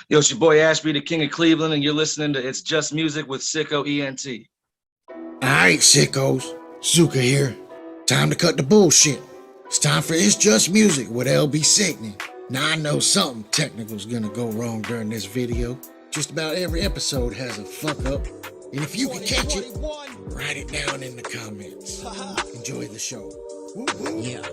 Yo, it's your boy Ashby, the King of Cleveland, and you're listening to It's Just Music with SicKKo ENT. Alright, sickos. Zuka here. Time to cut the bullshit. It's time for It's Just Music with LB Sickning. Now I know something technical's gonna go wrong during this video. Just about every episode has a fuck up. And if you can catch it, write it down in the comments. Enjoy the show. Yeah.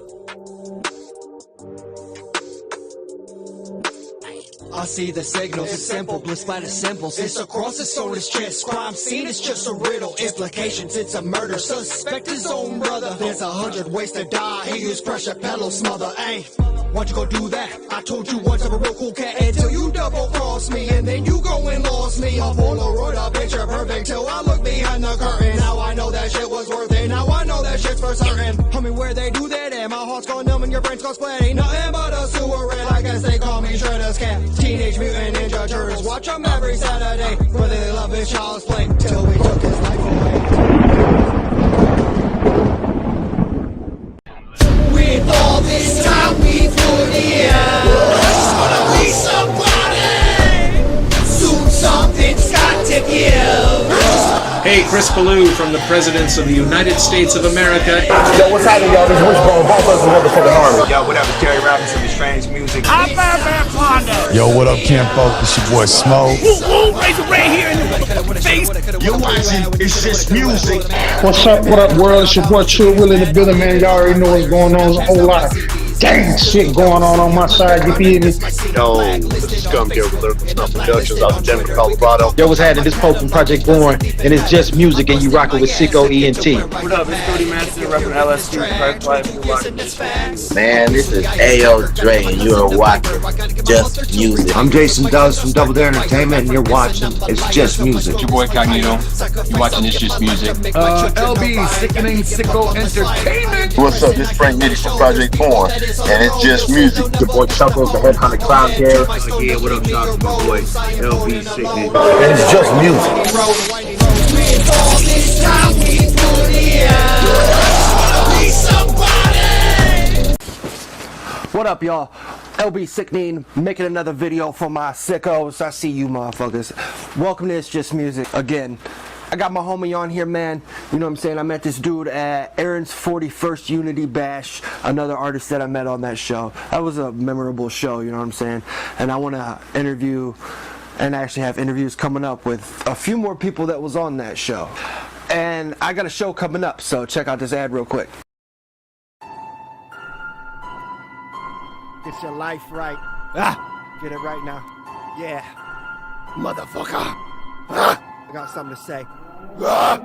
I see the signals, it's simple, bliss by the symbols. It's across the soul, it's just crime scene, it's just a riddle. Implications, it's a murder, suspect his own brother. There's 100 ways to die, he used pressure, pedal, smother, ayy. Why'd you go do that? I told you once I'm a real cool cat until you double cross me. And then you go and lost me. A Polaroid, a picture perfect till I look behind the curtain. Now I know that shit was worth it, now I know that shit's for certain. Homie, where they do that and my heart's gone numb and your brain's gone split. Ain't nothing but a sewer rat, I guess they call me Shredder's cat. Teenage Mutant Ninja Turtles, watch them every Saturday. Whether they love his child's play till we took his life away. With all this time we put in, I just wanna be somebody. Soon something's got to give. Hey, Chris Ballou from the Presidents of the United States of America. Yo, what's happening, y'all? This is Wishbone, both of us motherfucking Harmony. Yo, what up, it's Terry Robinson with Strange Music. Yo, what up, Campo? It's your boy Smo. Razor Ray here in the face. You're watching It's Just Music. What's up, what up, world? It's your boy True Will in the building, man. Y'all already know what's going on. There's a whole lot of dang shit going on my side, you feel me? Yo, this is Scum here with Lyrical Stuff Productions out in Denver, Colorado. Yo, what's happening? This Pope from Project Born, and it's Just Music, and you rockin' with SicKKo ENT. What up, it's Cody Master, repping LSD, Crack Life. Man, this is A.O. Dre, and you are watching Just Music. I'm Jason Dawes from Double Dare Entertainment, and you're watching It's Just Music. It's your boy Cognito. You're watching It's Just Music. LB Sickning, SicKKo Entertainment. What's up? This is Frank Nitty from Project Born, and it's Just Music. Your boy Chuckles, the headhunter clown here. Yeah, what up, y'all? It's my boy LB Sickning. And it's Just Music. With all this time we put in, I just wanna be somebody. What up, y'all? LB Sickning, making another video for my sickos. I see you motherfuckers. Welcome to It's Just Music again. I got my homie on here, man. You know what I'm saying? I met this dude at Aaron's 41st Unity Bash, another artist that I met on that show. That was a memorable show, you know what I'm saying? And I want to interview, and actually have interviews coming up with a few more people that was on that show. And I got a show coming up, so check out this ad real quick. Get your life right. Get it right now. Yeah. Motherfucker. I got something to say. I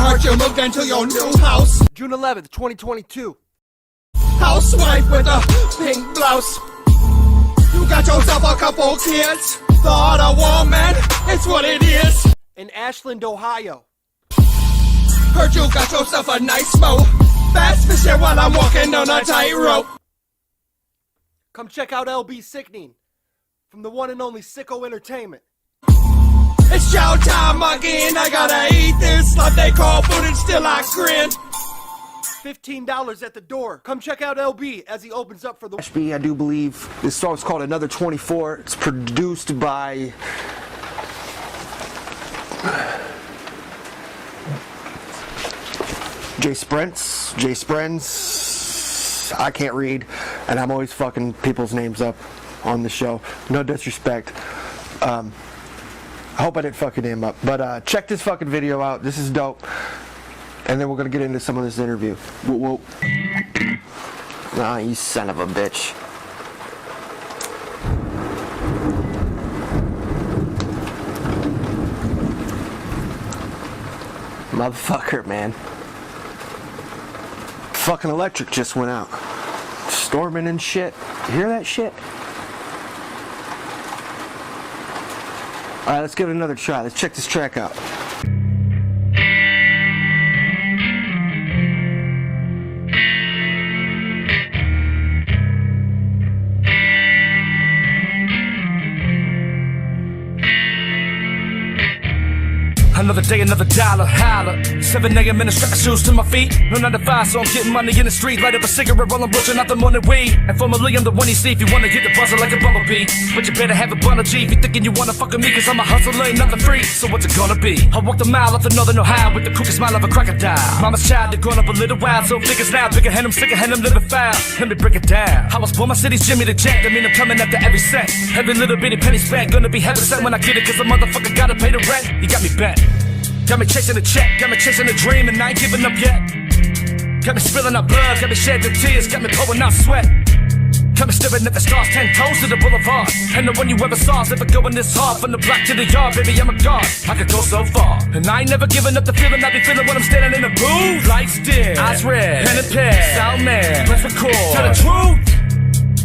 heard you moved into your new house. June 11th, 2022. Housewife with a pink blouse. You got yourself a couple kids. Thought a woman, it's what it is. In Ashland, Ohio. Heard you got yourself a nice mo. Fast fishing while I'm walking on a tightrope. Come check out LB Sickning from the one and only SicKKo Entertainment. It's show time again. I gotta eat this stuff they call food and still I grin. $15 at the door. Come check out LB as he opens up for the Ashby. I do believe this song's called Another 24. It's produced by Jay Sprents. I can't read, and I'm always fucking people's names up on the show. No disrespect. I hope I didn't fucking him up. But check this fucking video out. This is dope. And then we're gonna get into some of this interview. Whoop, whoop. Nah, you son of a bitch. Motherfucker, man. Fucking electric just went out. Storming and shit. You hear that shit? Alright, let's give it another try. Let's check this track out. Another day, another dollar, holla. 7 a.m. in the strap, shoes to my feet. No 9 to 5, so I'm getting money in the street. Light up a cigarette, roll, I'm rushing out the morning weed. And formerly, I'm the one you see if you wanna get the buzzer like a bumblebee. But you better have a bundle G if you thinking you wanna fuck with me, cause I'm a hustler, ain't nothing free. So what's it gonna be? I walked a mile up the northern Ohio with the crooked smile of a crocodile. Mama's child, they're grown up a little while, so figures now. Bigger hand, I'm sicker hand, I'm living foul. Let me break it down. I was born, my city's Jimmy the Jack. That mean I'm coming after every cent. Every little bitty penny spent, gonna be heaven sent when I get it, cause the motherfucker gotta pay the rent. You got me bent. Got me chasing the check, got me chasing the dream, and I ain't giving up yet. Got me spilling out blood, got me shedding tears, got me pouring out sweat. Got me staring at the stars, 10 toes to the boulevard. And the one you ever saw's never going this hard. From the block to the yard, baby, I'm a god. I could go so far. And I ain't never giving up the feeling I be feeling when I'm standing in the booth. Lights dim, eyes red, pen and pad, sound man, let's record. Tell the truth.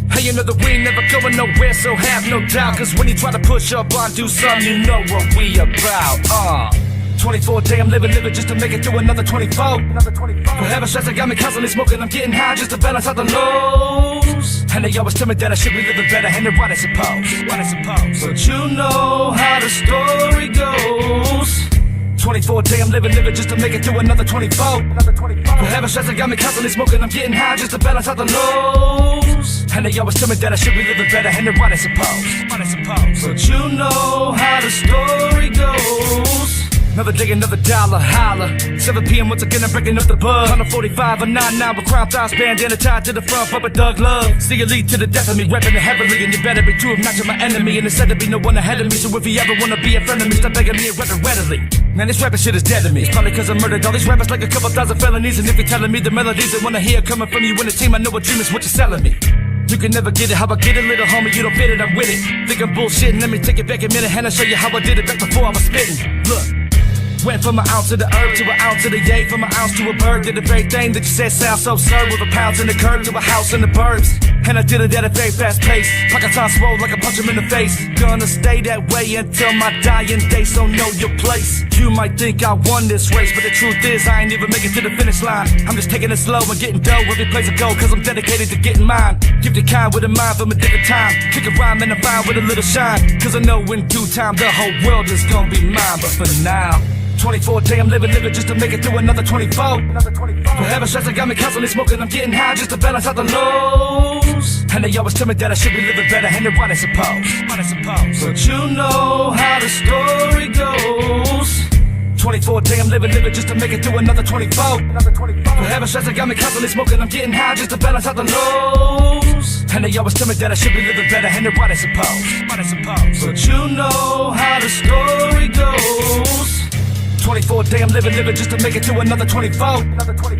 Hey, you know that we ain't never going nowhere, so have no doubt. Cause when you try to push up on, do something, you know what we about. 24 day, I'm living just to make it through another 24. For heaven's stress, I got me constantly smoking, I'm getting high just to balance out the lows. And they always tell me that I should be living better, and they're right, I suppose. But you know how the story goes. 24 day, I'm living just to make it through another 24. For heaven's stress, I got me constantly smoking, I'm getting high just to balance out the lows. And they always tell me that I should be living better, and they're right, I suppose. But you know how the story goes. Another day, another dollar, holla. 7 p.m. once again, I'm breaking up the bug. 145 or 99 with crown thighs, bandana tied to the front, Papa Doug Love. See you lead to the death of me, repping it heavily, and you better be true if not you're my enemy. And it's said to be no one ahead of me, so if you ever wanna be a friend of me, stop begging me and rep it readily. Man, this rapping shit is dead to me. It's probably cause I murdered all these rappers like a couple thousand felonies. And if you're telling me the melodies I wanna hear coming from you and the team, I know a dream is what you're selling me. You can never get it, how I get it, little homie, you don't fit it, I'm with it. Think I'm bullshitting, let me take it back a minute, and I'll show you how I did it back before I was spitting. Look. Went from an ounce of the herb to an ounce of the yay, from an ounce to a bird. Did the very thing that you said sounds so absurd, with a pounds in the curb to a house in the burbs. And I did it at a very fast pace, pockets on swole like I punch him in the face. Gonna stay that way until my dying day, so know your place. You might think I won this race, but the truth is I ain't even make it to the finish line. I'm just taking it slow and getting dough every place I go, cause I'm dedicated to getting mine. Gifted kind with a mind from a different time. Kick a rhyme and I'm fine with a little shine, cause I know in due time the whole world is gonna be mine. But for now, 24 day, I'm living just to make it through another 24. For heaven's stress, I got me constantly smoking, I'm getting high just to balance out the lows. And they always tell me that I should be living better, and they're right, I suppose. But you know how the story goes. 24 day, I'm living just to make it through another 24. For heaven's stress, I got me constantly smoking, I'm getting high just to balance out the lows. And they always tell me that I should be living better, and they're right, I suppose. But you know how the story goes. 24 day, I'm living just to make it to another 24.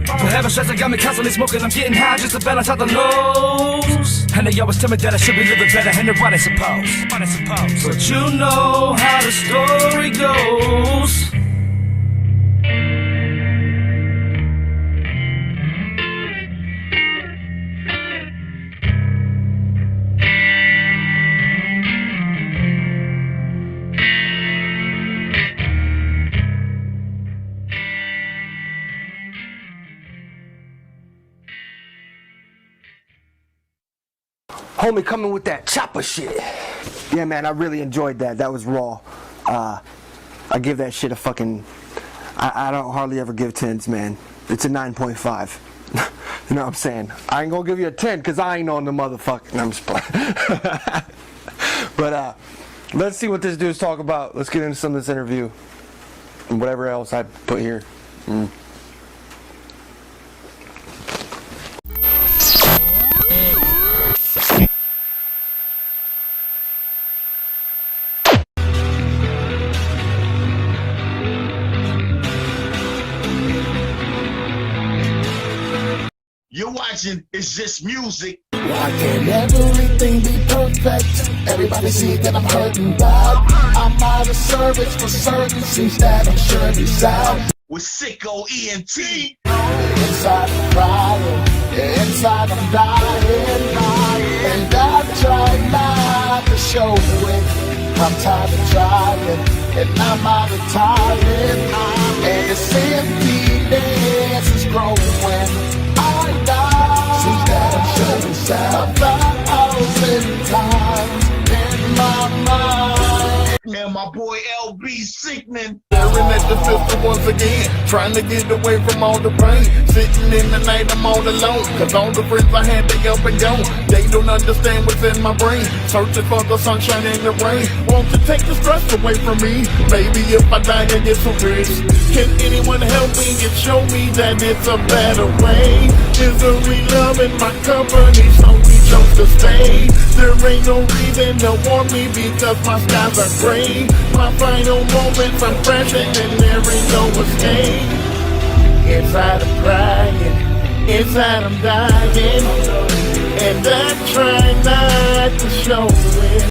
For heaven's stress, I got me constantly smoking, I'm getting high just to balance out the lows. And they always tell me that I should be living better, and they're right, I suppose. But you know how the story goes. Homie coming with that chopper shit. Yeah, man, I really enjoyed that. That was raw. I give that shit a fucking... I don't hardly ever give 10s, man. It's a 9.5. You know what I'm saying? I ain't gonna give you a 10 because I ain't on the motherfucking... No, I'm just playing. But let's see what this dude's talking about. Let's get into some of this interview. And whatever else I put here. You're watching It's Just Music. Why can't everything be perfect? Everybody see that I'm hurting bad. I'm out of service for certain. Seems that I'm sure he's out. With SicKKo ENT. Inside I'm crying, inside I'm dying. And I try not to show it. I'm tired of trying, and I'm out of time. And this emptiness is growing. Seems that I'm showing signs 1,000 times in my mind. and my boy LB Sickning. Staring at the system once again, trying to get away from all the pain. Sitting in the night, I'm all alone, cause all the friends I had, they up and gone. They don't understand what's in my brain, searching for the sunshine and the rain. Won't you take the stress away from me? Maybe if I die and get some rich, can anyone help me and show me that it's a better way? Misery loving my company, so we chose to stay. There ain't no reason to warn me because my skies are gray. My final moments I'm crashing and there ain't no escape. Inside I'm crying, inside I'm dying, and I try not to show it.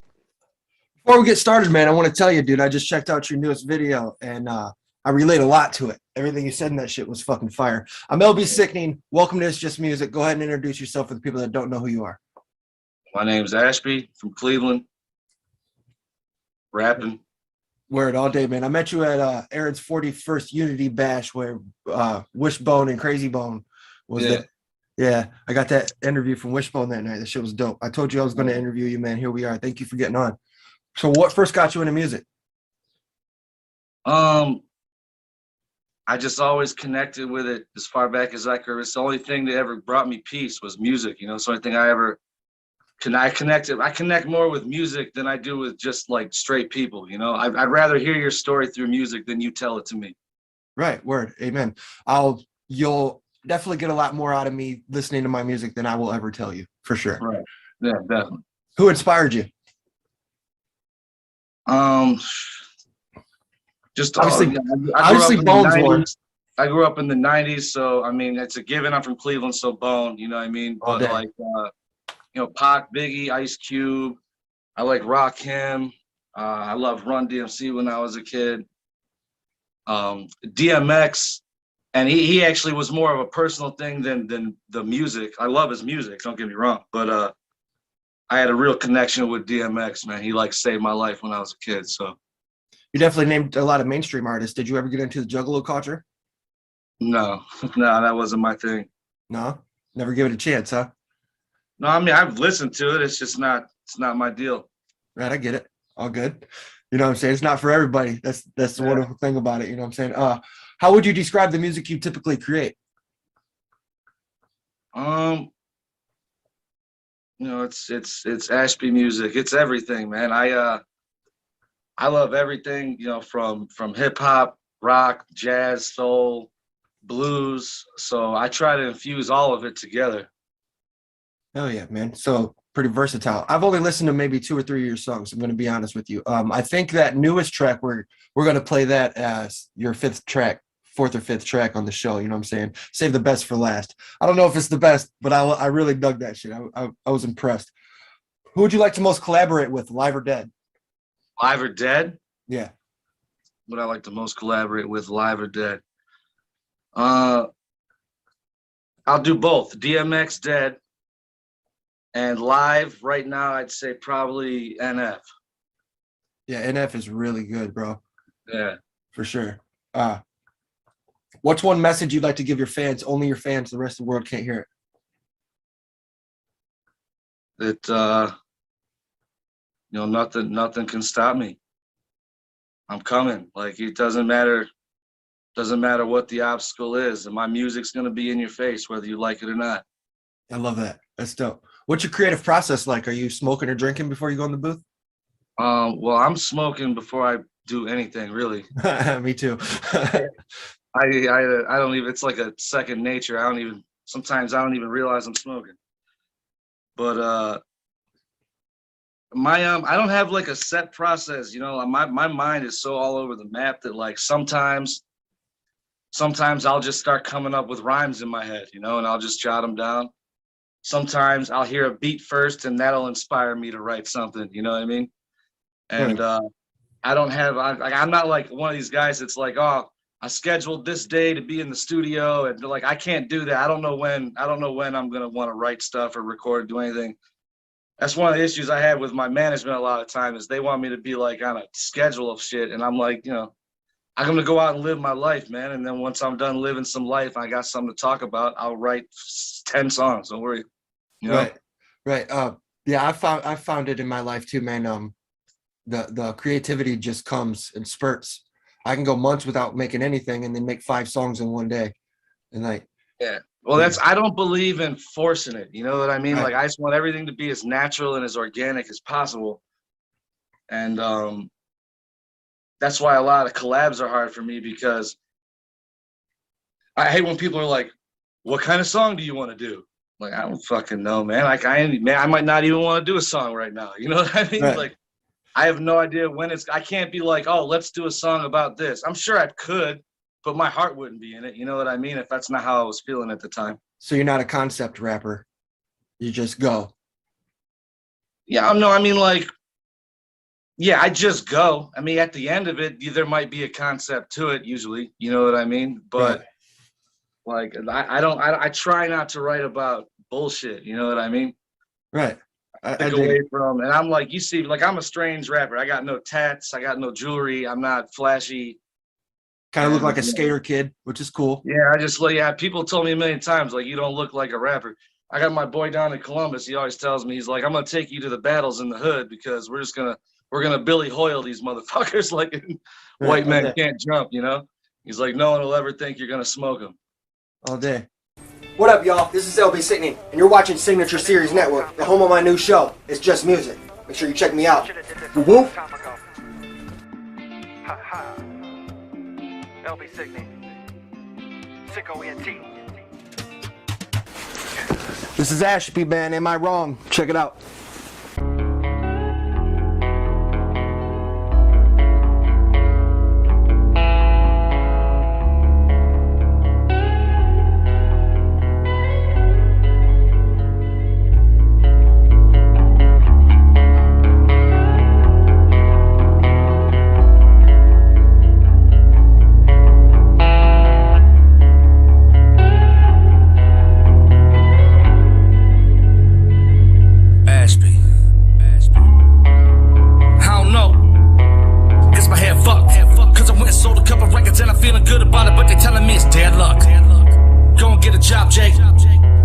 Before we get started, man, I want to tell you, dude, I just checked out your newest video and I relate a lot to it. Everything you said in that shit was fucking fire. I'm LB Sickning. Welcome to It's Just Music. Go ahead and introduce yourself for the people that don't know who you are. My name's Ashby from Cleveland. Rapping. Word all day, man. I met you at Aaron's 41st Unity Bash where Wishbone and Crazy Bone was there. Yeah, I got that interview from Wishbone that night. That shit was dope. I told you I was going to interview you, man. Here we are. Thank you for getting on. So what first got you into music? I just always connected with it as far back as I could. It's the only thing that ever brought me peace was music, you know. So I think I connect more with music than I do with just like straight people, you know. I'd rather hear your story through music than you tell it to me. Right, word, amen. You'll definitely get a lot more out of me listening to my music than I will ever tell you, for sure. Right, yeah, definitely. Who inspired you? Just obviously Bone's one. I grew up in the 90s, so I mean it's a given. I'm from Cleveland, so Bone, you know what I mean? But like you know, Pac, Biggie, Ice Cube. I like Rakim. I loved Run DMC when I was a kid. DMX, and he actually was more of a personal thing than the music. I love his music, don't get me wrong, but I had a real connection with DMX, man. He like saved my life when I was a kid. So you definitely named a lot of mainstream artists. Did you ever get into the Juggalo culture? No, that wasn't my thing. No, never give it a chance, huh? No, I mean I've listened to it. It's just not my deal. Right, I get it. All good. You know what I'm saying? It's not for everybody. That's the wonderful thing about it. You know what I'm saying? How would you describe the music you typically create? You know, it's Ashby music. It's everything, man. I love everything, you know, from hip hop, rock, jazz, soul, blues. So I try to infuse all of it together. Hell yeah, man. So pretty versatile. I've only listened to maybe 2 or 3 of your songs. I'm going to be honest with you. I think that newest track, we're going to play that as your 4th or 5th track on the show. You know what I'm saying? Save the best for last. I don't know if it's the best, but I really dug that shit. I was impressed. Who would you like to most collaborate with, live or dead? Live or dead? Yeah. Would I like to most collaborate with, live or dead? I'll do both. DMX dead. And live right now, I'd say probably NF. Yeah, NF is really good, bro. Yeah. For sure. What's one message you'd like to give your fans, only your fans, the rest of the world can't hear it? That, you know, nothing can stop me. I'm coming. Like, it doesn't matter what the obstacle is. And my music's going to be in your face, whether you like it or not. I love that. That's dope. What's your creative process like? Are you smoking or drinking before you go in the booth? Well, I'm smoking before I do anything, really. Me too. I don't even, it's like a second nature. Sometimes I don't even realize I'm smoking. But I don't have like a set process, you know. My mind is so all over the map that like sometimes I'll just start coming up with rhymes in my head, you know, and I'll just jot them down. Sometimes I'll hear a beat first and that'll inspire me to write something, you know what I mean? And I'm not like one of these guys that's like, oh, I scheduled this day to be in the studio, and like I can't do that. I don't know when I'm gonna want to write stuff or record, do anything. That's one of the issues I have with my management a lot of time is they want me to be like on a schedule of shit, and I'm like, you know, I'm gonna go out and live my life, man. And then once I'm done living some life, I got something to talk about. I'll write 10 songs. Don't worry. You know? Right. Yeah, I found it in my life too, man. The creativity just comes in spurts. I can go months without making anything and then make 5 songs in one day. And like, yeah. Well, I don't believe in forcing it. You know what I mean? Right. Like, I just want everything to be as natural and as organic as possible. And that's why a lot of collabs are hard for me, because I hate when people are like, what kind of song do you want to do? Like, I don't fucking know, man. Like, I might not even want to do a song right now. You know what I mean? Right. Like, I have no idea when I can't be like, oh, let's do a song about this. I'm sure I could, but my heart wouldn't be in it. You know what I mean? If that's not how I was feeling at the time. So you're not a concept rapper. You just go. Yeah, no, I mean, like, yeah, I just go. I mean, at the end of it, there might be a concept to it usually. You know what I mean? But like, I try not to write about bullshit. You know what I mean? Right. I away from, and I'm like, you see, like, I'm a strange rapper. I got no tats. I got no jewelry. I'm not flashy. Kind of look like a skater kid, which is cool. Yeah, I just like, yeah, people told me a million times, like, you don't look like a rapper. I got my boy down in Columbus. He always tells me, he's like, I'm going to take you to the battles in the hood, because we're going to Billy Hoyle these motherfuckers like white men can't jump, you know? He's like, no one will ever think you're going to smoke them. All day. What up, y'all? This is LB Sickning, and you're watching Signature Series Network, the home of my new show. It's Just Music. Make sure you check me out. Woo-woo! LB Sickning. SicKKo ENT. This is Ashby, man. Am I wrong? Check it out. Ashby. I don't know. Guess my head fucked. Cause I went and sold a couple records and I'm feeling good about it, but they telling me it's dead luck. Go and get a job, Jake.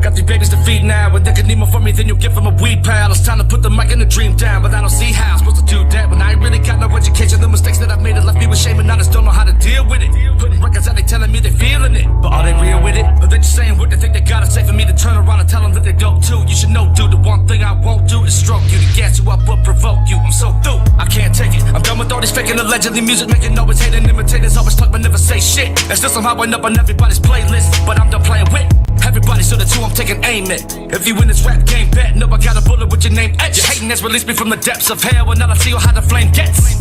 Got 3 babies to feed now. If they could need more from me, then you'll get from a weed pal. It's time to put the mic and the dream down, but I don't see how I'm supposed to do that when I ain't really got no education. The mistakes that I've made have left me with shame, and I just don't know how to deal with it. Putting records out, they telling me they feeling it, but are they real with it? Or they just saying what they think they gotta say for me to turn around and tell them that they don't too? You should know, dude, the one thing I won't do is stroke you. To gas you up or provoke you. I'm so through, I can't take it. I'm done with all this faking, allegedly music making noise, hating imitators, always talk but never say shit. And still somehow end up on everybody's playlist, but I'm done playing with everybody, so that's who I'm taking aim at. If you win this rap game, bet no, I got a bullet with your name etched. Your hating has released me from the depths of hell, and now I see how the flame gets.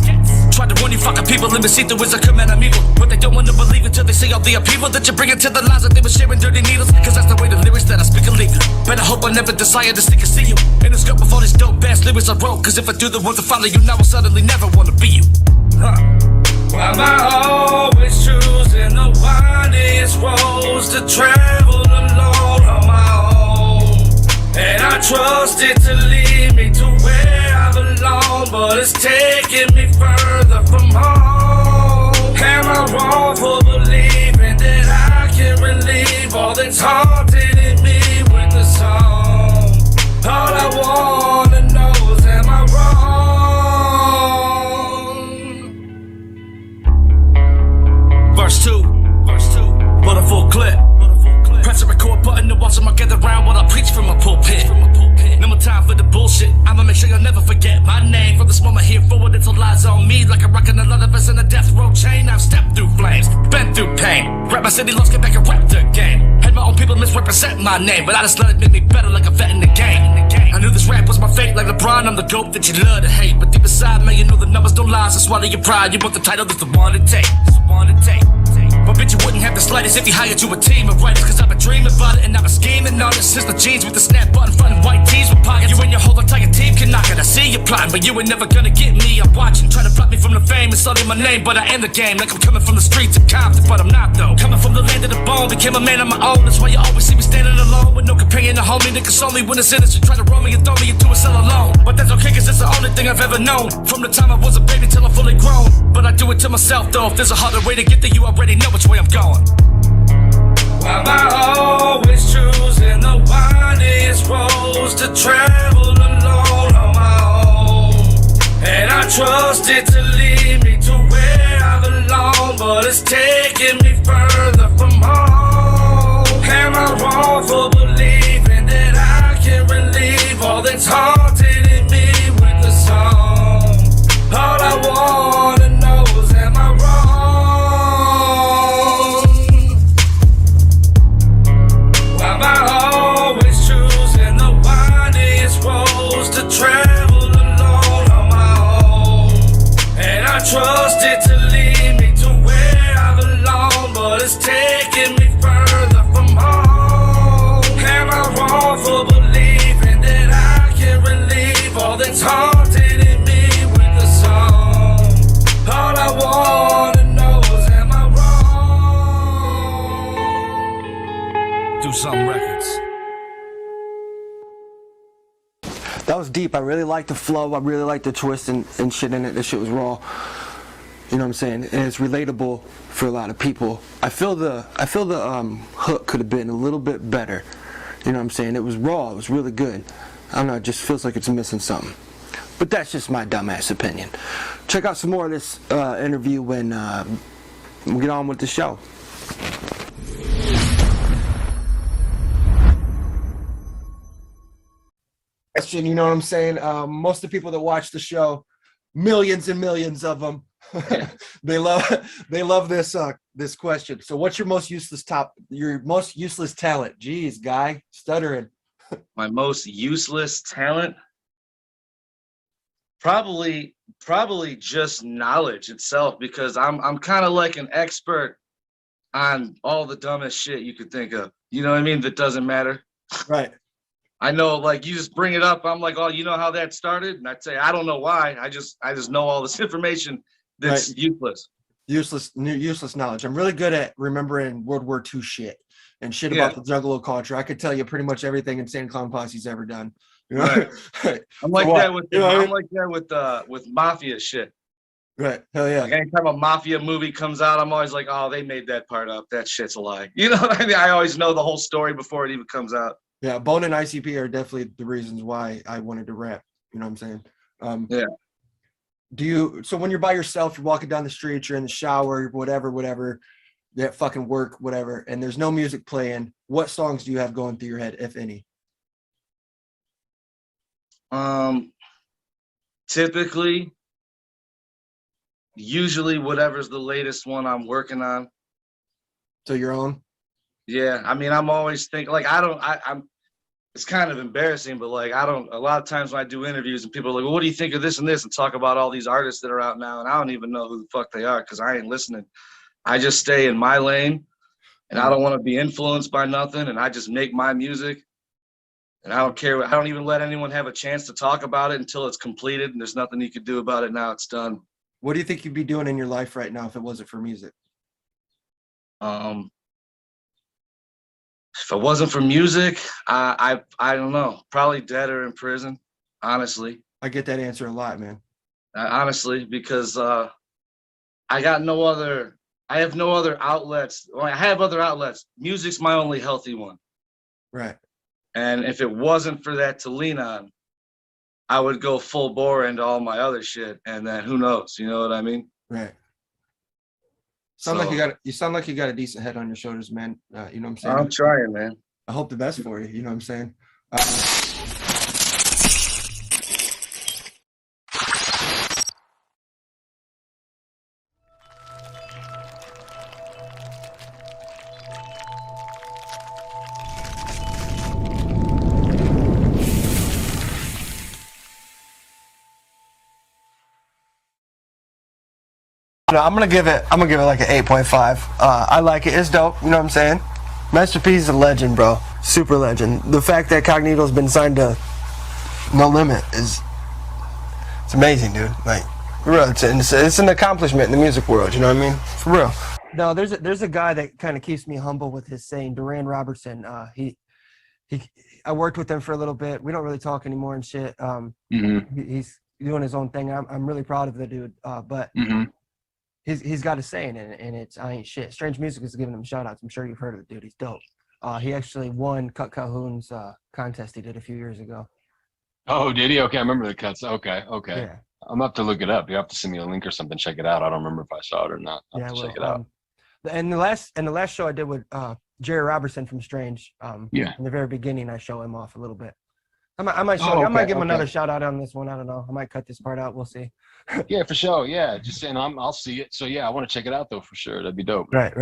Tried to warn you fucking people, and see through is a command I'm evil, but they don't want to believe until they see all the upheaval that you're bringing to the lies that they were sharing dirty needles. Cause that's the way the lyrics that I speak are legal. Better hope I never desire to stick and see you in the scope of all these dope ass lyrics I wrote. Cause if I do the ones to follow you now, I'll suddenly never wanna be you. Why am I always choosing the windest roads to travel alone on my own? And I trust it to lead me to where I belong, but it's taking me further from home. Am I wrong for believing that I can relieve all that's haunted in me with the song? All I wanna know is, am I wrong? Verse 2, put a full clip. Press the record button and watch them all gather around while I preach from my pulpit. No more time for the bullshit. I'ma make sure you'll never forget my name. From this moment here forward, until lies on me. Like I'm rocking a lot of us in a death row chain. I've stepped through flames, been through pain. Rap my city, lost, get back and rap the game. Had my own people misrepresent my name, but I just let it make me better like a vet in the game. I knew this rap was my fate, like LeBron, I'm the GOAT that you love to hate. But deep inside, man, you know the numbers don't lie, so swallow your pride. You want the title, that's the one to take. But bitch, you wouldn't have the slightest if you hired you a team of writers. Cause I've been dreaming about it and I've been scheming on it since the jeans with the snap button, front and white tees with pockets. You and your whole entire team can knock it. I see you plotting, but you ain't never gonna get me. I'm watching, trying to block me from the fame and study my name, but I am the game. Like I'm coming from the streets of Compton, but I'm not though. Coming from the land of the bone, became a man on my own. That's why you always see me standing alone with no companion or homie that console me when it's innocent. Try to roll me and throw me into a cell alone, but that's okay cause it's the only thing I've ever known. From the time I was a baby till I'm fully grown, but I do it to myself though. If there's a harder way to get there, you already know which way I'm going. Why am I always choosing the windest roads to travel alone on my own? And I trust it to lead me to where I belong, but it's taking me further from home. Am I wrong for believing that I can relieve all that's haunted in me with a song? All I wanna know is, am I wrong? Why am I always choosing the winding roads to travel alone on my own? And I trust it to lead me to where I belong, but it's taking me further from home. Am I wrong for believing that I can relieve all that's haunted in me with a song? All I wanna know is, am I wrong? Do some records. That was deep. I really liked the flow. I really liked the twist and shit in it. This shit was raw. You know what I'm saying? And it's relatable for a lot of people. I feel the hook could have been a little bit better. You know what I'm saying? It was raw. It was really good. I don't know. It just feels like it's missing something. But that's just my dumbass opinion. Check out some more of this interview when we get on with the show. Question, you know what I'm saying? Most of the people that watch the show, millions and millions of them, they love this question. So, what's your most useless talent? Jeez, guy, stuttering. My most useless talent? Probably just knowledge itself, because I'm kind of like an expert on all the dumbest shit you could think of. You know what I mean? That doesn't matter. Right. I know, like, you just bring it up, I'm like, oh, you know how that started? And I'd say, I don't know why. I just know all this information that's useless. Useless knowledge. I'm really good at remembering World War II shit and shit about the Juggalo culture. I could tell you pretty much everything Insane Clown Posse's ever done. You know? Right. I'm like that with with mafia shit. Right. Hell yeah. Like, anytime a mafia movie comes out, I'm always like, oh, they made that part up. That shit's a lie. You know what I mean? I always know the whole story before it even comes out. Yeah, Bone and ICP are definitely the reasons why I wanted to rap. You know what I'm saying? So when you're by yourself, you're walking down the street, you're in the shower, whatever, you're at fucking work, whatever, and there's no music playing, what songs do you have going through your head, if any? Usually whatever's the latest one I'm working on. So your own? Yeah, I mean, I'm always thinking, like, I'm it's kind of embarrassing, but like, a lot of times when I do interviews and people are like, well, what do you think of this and this, and talk about all these artists that are out now, and I don't even know who the fuck they are because I ain't listening. I just stay in my lane, and I don't want to be influenced by nothing, and I just make my music, and I don't care. I don't even let anyone have a chance to talk about it until it's completed, and there's nothing you could do about it now. It's done. What do you think you'd be doing in your life right now if it wasn't for music? If it wasn't for music, I don't know. Probably dead or in prison, honestly. I get that answer a lot, man. Honestly, because I have no other outlets. Well, I have other outlets. Music's my only healthy one. Right. And if it wasn't for that to lean on, I would go full bore into all my other shit. And then who knows? You know what I mean? Right. You sound like you got a decent head on your shoulders, man. You know what I'm saying? I'm trying, man. I hope the best for you. You know what I'm saying? No, I'm gonna give it like an 8.5. I like it. It's dope. You know what I'm saying? Master P is a legend, bro. Super legend. The fact that Cognito's been signed to No Limit it's amazing, dude. Like, for real, it's an accomplishment in the music world. You know what I mean? For real. No, there's a guy that kind of keeps me humble with his saying. Duran Robertson. I worked with him for a little bit. We don't really talk anymore and shit. He's doing his own thing. I'm really proud of the dude. But. He's got a saying, and it's I ain't shit. Strange Music is giving him shout outs. I'm sure you've heard of the dude. He's dope. He actually won Cut Calhoun's contest he did a few years ago. Oh, did he? Okay, I remember the cuts. Okay. Yeah. gonna have to look it up. You have to send me a link or something. Check it out. I don't remember if I saw it or not. I'll have to check it out. And the last show I did with Jerry Robertson from Strange. Yeah. In the very beginning, I show him off a little bit. I might give him another shout out on this one. I don't know. I might cut this part out. We'll see. Yeah, for sure. Yeah, just saying. I'll see it. So yeah, I want to check it out though for sure. That'd be dope. Right.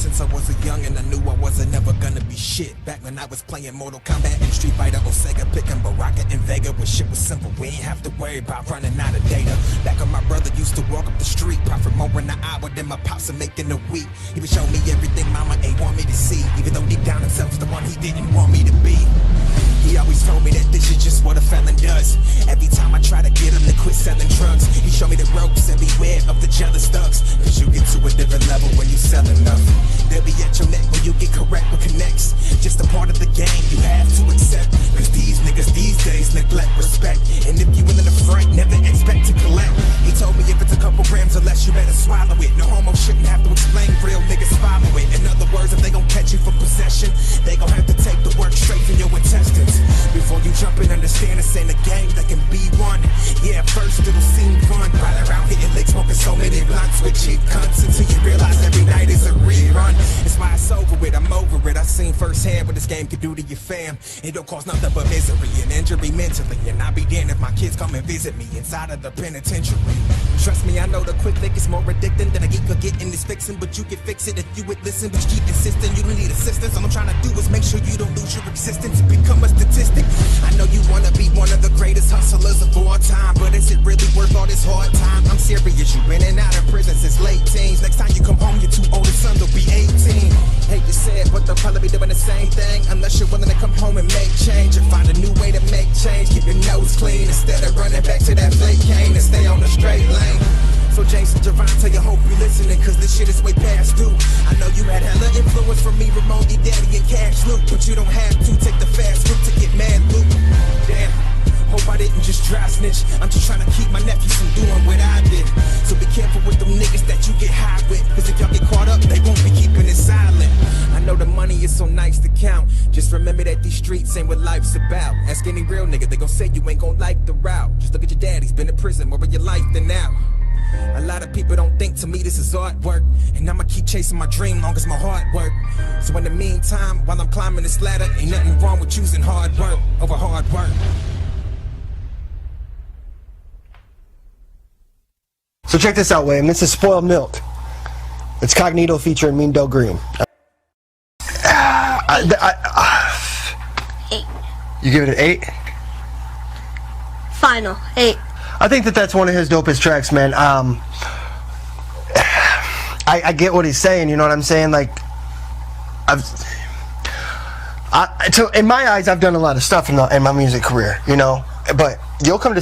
Since I was a young and I knew I wasn't never gonna be shit. Back when I was playing Mortal Kombat and Street Fighter or Sega, picking Baraka and Vega when shit was simple. We ain't have to worry about running out of data. Back when my brother used to walk up the street, profit more in an hour than my pops are making a week. He would show me everything mama ain't want me to see, even though deep down himself was the one he didn't want me to be. He always told me that this is just what a felon does. Every time I try to get him to quit selling drugs, he showed me the ropes and beware of the jealous thugs. Cause you get to a different level when you sell enough. They'll be at your neck when you get correct with connects. Just a part of the game you have to accept. Cause these niggas these days neglect respect. And if you willing to front, never expect to collect. He told me if it's a couple grams or less, you better swallow it. No homo shouldn't have to explain, real niggas follow it. In other words, if they gon' catch you for possession, they gon' have to take the work straight from your intestines. Before you jump and understand this ain't a game that can be won. Yeah, first it'll seem fun. Ride around hitting licks, smoking so many blunts with cheap cunts until you realize every night is a rerun. It's why it's over with, I'm over it. I seen firsthand what this game can do to your fam. It don't cause nothing but misery and injury mentally. And I'll be damned if my kids come and visit me inside of the penitentiary. Trust me, I know the quick lick is more addicting than a geek could get in this fixing. But you can fix it if you would listen. But you keep insisting you don't need assistance. All I'm trying to do is make sure you don't lose your existence and become a statistic. I know you wanna be one of the greatest hustlers of all time, but is it really worth all this hard time? I'm serious, you've been in and out of prison since late teens. Next time you come home, your two oldest sons will be 18. Hate to say it, but they'll probably be doing the same thing unless you're willing to come home and make change and find a new way to make change. Keep your nose clean instead of running back to that flake cane and stay on the straight lane. So James and Javante, I hope you listening, cause this shit is way past due. I know you had hella influence from me, Ramon, E. Daddy, and Cash Luke, but you don't have to take the fast route to get mad, Luke. Damn, hope I didn't just dry snitch. I'm just trying to keep my nephews from doing what I did. So be careful with them niggas that you get high with, cause if y'all get caught up, they won't be keeping it silent. I know the money is so nice to count, just remember that these streets ain't what life's about. Ask any real nigga, they gon' say you ain't gon' like the route. Just look at your dad, he's been in prison more of your life than now. A lot of people don't think to me this is artwork, and I'ma keep chasing my dream long as my heart work. So in the meantime, while I'm climbing this ladder, ain't nothing wrong with choosing hard work over hard work. So check this out, Wayne. This is Spoiled Milk. It's Cognito featuring Mean Doe Green. 8. You give it an 8? Final 8. I think that's one of his dopest tracks, man. I get what he's saying, you know what I'm saying? Like, in my eyes, I've done a lot of stuff in my music career, you know. But you'll come to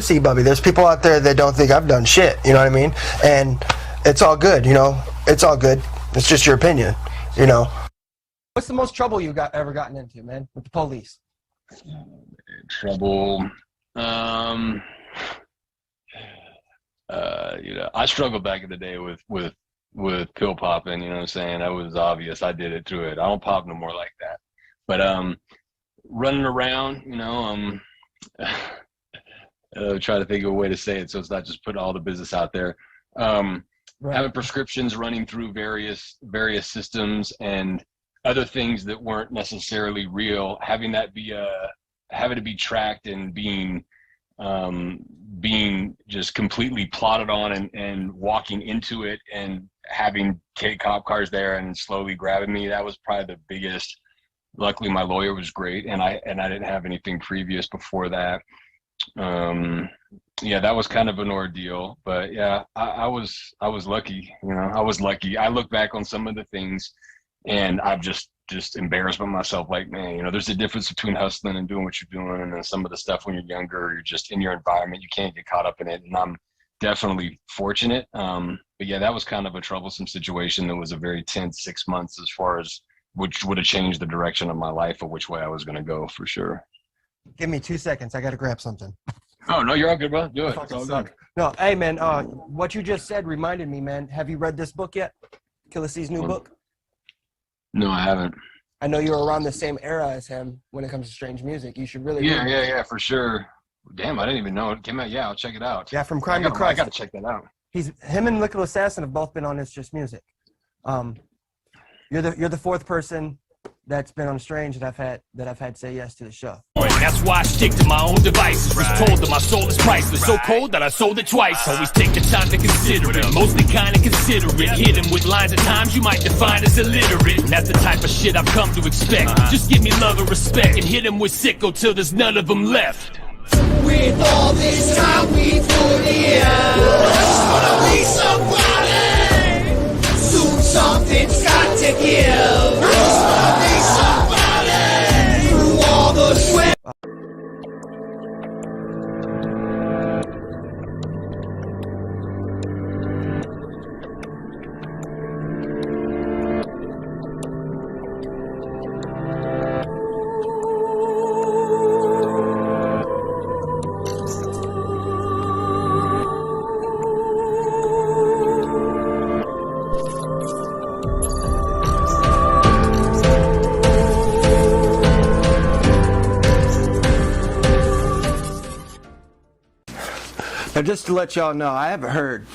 see, Bubby. There's people out there that don't think I've done shit, you know what I mean? And it's all good, you know. It's all good. It's just your opinion, you know. What's the most trouble you ever gotten into, man, with the police? Trouble. You know, I struggled back in the day with pill popping, you know what I'm saying? That was obvious. I did it through it. I don't pop no more like that. But running around, you know, try to think of a way to say it so it's not just putting all the business out there. Having prescriptions running through various systems and other things that weren't necessarily real, having to be tracked and being just completely plotted on and walking into it and having cop cars there and slowly grabbing me. That was probably the biggest. Luckily my lawyer was great and I didn't have anything previous before that. Yeah, that was kind of an ordeal, but yeah, I was lucky, you know. I was lucky. I look back on some of the things and I've just embarrassed by myself, like, man, you know, there's a difference between hustling and doing what you're doing, and then some of the stuff when you're younger, you're just in your environment, you can't get caught up in it. And I'm definitely fortunate. But yeah, that was kind of a troublesome situation. That was a very tense 6 months as far as which would have changed the direction of my life or which way I was going to go for sure. Give me 2 seconds. I got to grab something. Oh, no, you're all good, bro. Do it. It's all good. No, hey, man, what you just said reminded me, man. Have you read this book yet? Killer C's new book? No, I haven't. I know you're around the same era as him when it comes to strange music. You should really Yeah, for sure. Damn, I didn't even know it came out. Yeah, I'll check it out. Yeah, From Crime to Christ. I got to check that out. Him and Liquid Assassin have both been on It's Just Music. You're the fourth person that's been on Strange that I've had say yes to the show. That's why I stick to my own devices. Was told that my soul is priceless. So cold that I sold it twice. Always take the time to consider it. Mostly kinda considerate. Hit him with lines at times you might define as illiterate. And that's the type of shit I've come to expect. Just give me love and respect and hit him with SicKKo till there's none of them left. With all this time we put in, just wanna be somebody. Soon something's got to give. Just wanna be somebody. Through all the sweat. Now, just to let y'all know, I haven't heard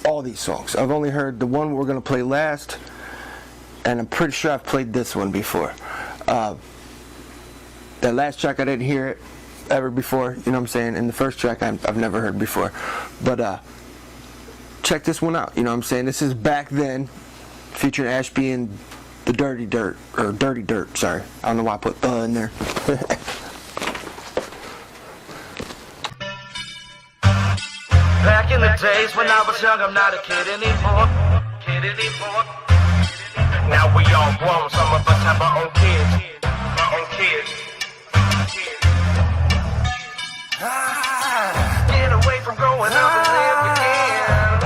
all these songs. I've only heard the one we're going to play last, and I'm pretty sure I've played this one before. That last track, I didn't hear it ever before, you know what I'm saying? And the first track, I've never heard before. But check this one out, you know what I'm saying? This is Back Then, featuring Ashby and the Dirty Dirt, sorry. I don't know why I put in there. Back in the days when I was young, I'm not a kid anymore. Now we all grown, some of us have our own kids. Get away from growing up and live again.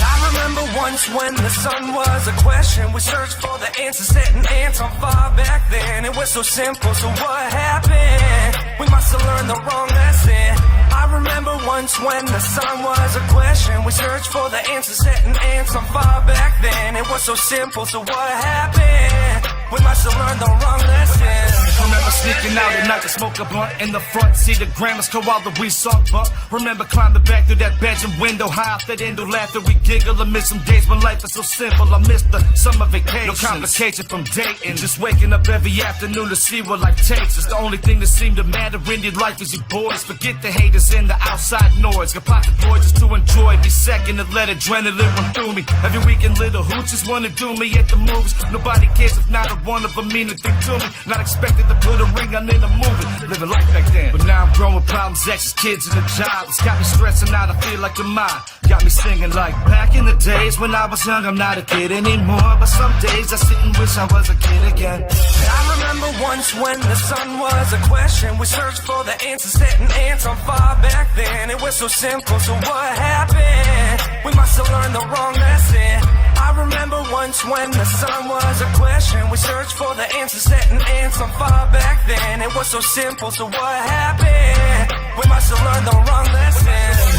I remember once when the sun was a question. We searched for the answer, setting ants on fire back then. It was so simple, so what happened? We must have learned the wrong lesson. I remember once when the sun was a question. We searched for the answer, setting ants on fire back then. It was so simple, so what happened? We must have learned the wrong lesson. Remember sneaking out at night to smoke a blunt in the front seat of Grandma's car while the we sunk bump. Remember climbing back through that bedroom window, high off that endo, laughter we giggle. I miss some days when life is so simple. I miss the summer vacation. No complication from dating. Just waking up every afternoon to see what life takes. It's the only thing that seemed to matter in your life is your boys. Forget the haters and the outside noise. Got pocket boys just to enjoy. Be second and let adrenaline run through me. Every weekend little hoochies wanna do me at the movies. Nobody cares if not a one of them mean a thing to me. Not expected to put a ring on in a movie. Living life back then. But now I'm grown with problems, exes, kids, and a job. It's got me stressing out, I feel like a mind. Got me singing like back in the days when I was young, I'm not a kid anymore. But some days I sit and wish I was a kid again. I remember once when the sun was a question. We searched for the answer, setting ants on fire back then. It was so simple, so what happened? We must have learned the wrong lesson. I remember once when the sun was a question. We searched for the answer, setting ants on fire back then. It was so simple, so what happened? We must have learned the wrong lesson.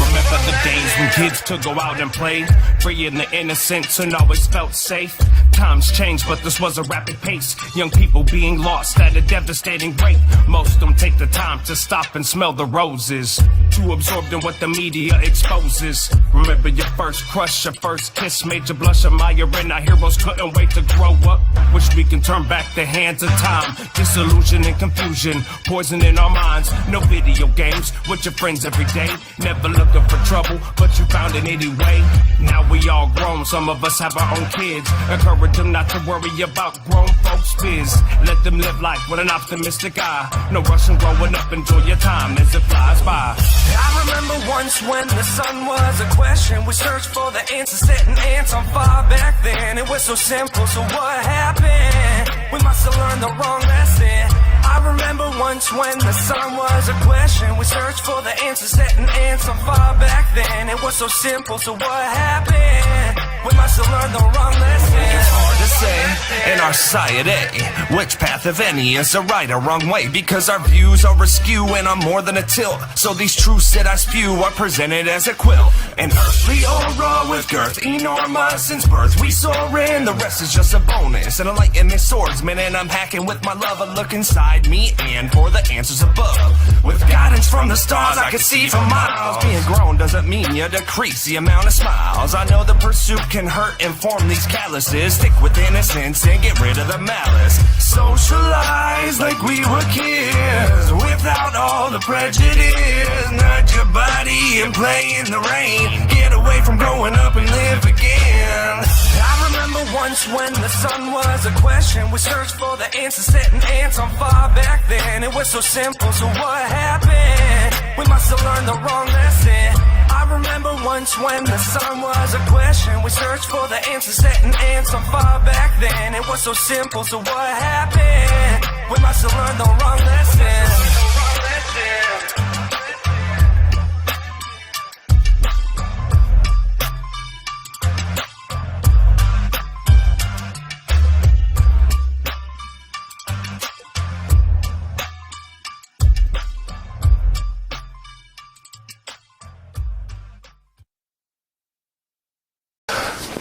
Remember the days when kids could go out and play, free in the innocence and always felt safe. Times changed, but this was a rapid pace. Young people being lost at a devastating rate. Most of them take the time to stop and smell the roses. Too absorbed in what the media exposes. Remember your first crush, your first kiss, made you blush, admiring our heroes couldn't wait to grow up. Wish we can turn back the hands of time. Disillusion and confusion, poison in our minds. No video games with your friends every day. Never looking for trouble, but you found it anyway. Now we all grown, some of us have our own kids. Encourage them not to worry about grown folks' biz. Let them live life with an optimistic eye. No rushing growing up, enjoy your time as it flies by. I remember once when the sun was a question. We searched for the answer, setting ants on fire back then. It was so simple, so what happened? We must have learned the wrong lesson. I remember once once when the sun was a question. We searched for the answer, setting answer far back then. It was so simple, so what happened? We must have learned the wrong lesson. It's hard to say in our society which path, if any, is the right or wrong way, because our views are askew and are more than a tilt. So these truths that I spew are presented as a quilt. An earthly aura with girth enormous since birth. We soar in, the rest is just a bonus. An enlightenment swordsman, and I'm hacking with my love. I look inside me and for the answers above. With guidance from the stars, I can see for miles. Being grown doesn't mean you decrease the amount of smiles. I know the pursuit can hurt and form these calluses. Stick with innocence and get rid of the malice. Socialize like we were kids, without all the prejudice. Nudge your body and play in the rain. Get away from growing up and live again. I remember once when the sun was a question. We searched for the answer, setting ants on fire back then. It was so simple, so what happened? We must have learned the wrong lesson. I remember once when the sun was a question. We searched for the answer, setting ants on fire back then. It was so simple, so what happened? We must have learned the wrong lesson.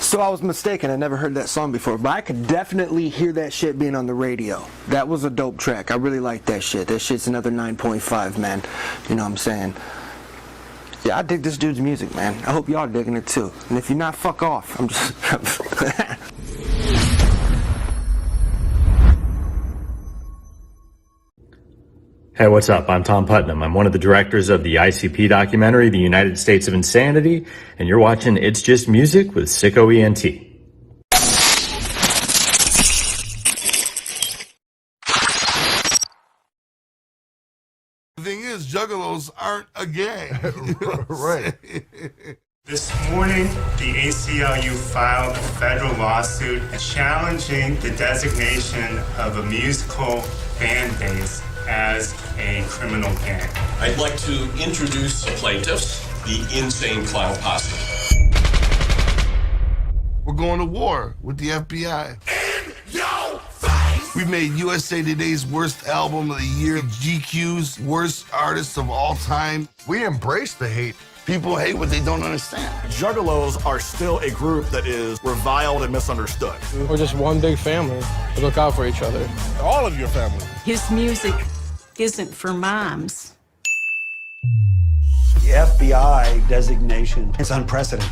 So I was mistaken, I never heard that song before, but I could definitely hear that shit being on the radio. That was a dope track. I really like that shit. That shit's another 9.5, man. You know what I'm saying? Yeah, I dig this dude's music, man. I hope y'all digging it too. And if you're not, fuck off. I'm just... Hey, what's up? I'm Tom Putnam. I'm one of the directors of the ICP documentary, The United States of Insanity, and you're watching It's Just Music with SicKKo ENT. The thing is, juggalos aren't a gang. Right. This morning, the ACLU filed a federal lawsuit challenging the designation of a musical fan base as a criminal gang. I'd like to introduce the plaintiffs, the Insane Clown Posse. We're going to war with the FBI. We made USA Today's worst album of the year, GQ's worst artist of all time. We embrace the hate. People hate what they don't understand. Juggalos are still a group that is reviled and misunderstood. We're just one big family. We look out for each other. All of your family. His music isn't for moms. The FBI designation is unprecedented.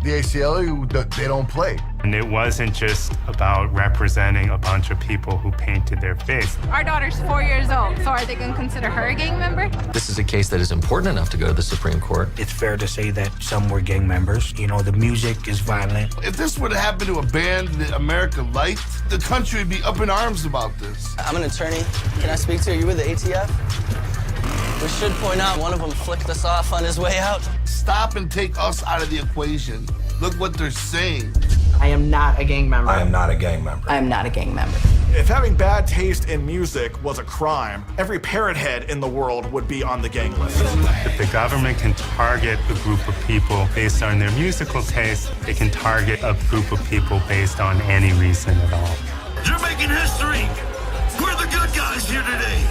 The ACLU, they don't play. And it wasn't just about representing a bunch of people who painted their face. Our daughter's 4 years old, so are they going to consider her a gang member? This is a case that is important enough to go to the Supreme Court. It's fair to say that some were gang members. You know, the music is violent. If this would happen to a band that America liked, the country would be up in arms about this. I'm an attorney. Can I speak to you? Are you with the ATF? We should point out one of them flicked us off on his way out. Stop and take us out of the equation. Look what they're saying. I am not a gang member. I am not a gang member. I am not a gang member. If having bad taste in music was a crime, every parrot head in the world would be on the gang list. If the government can target a group of people based on their musical taste, they can target a group of people based on any reason at all. You're making history. We're the good guys here today.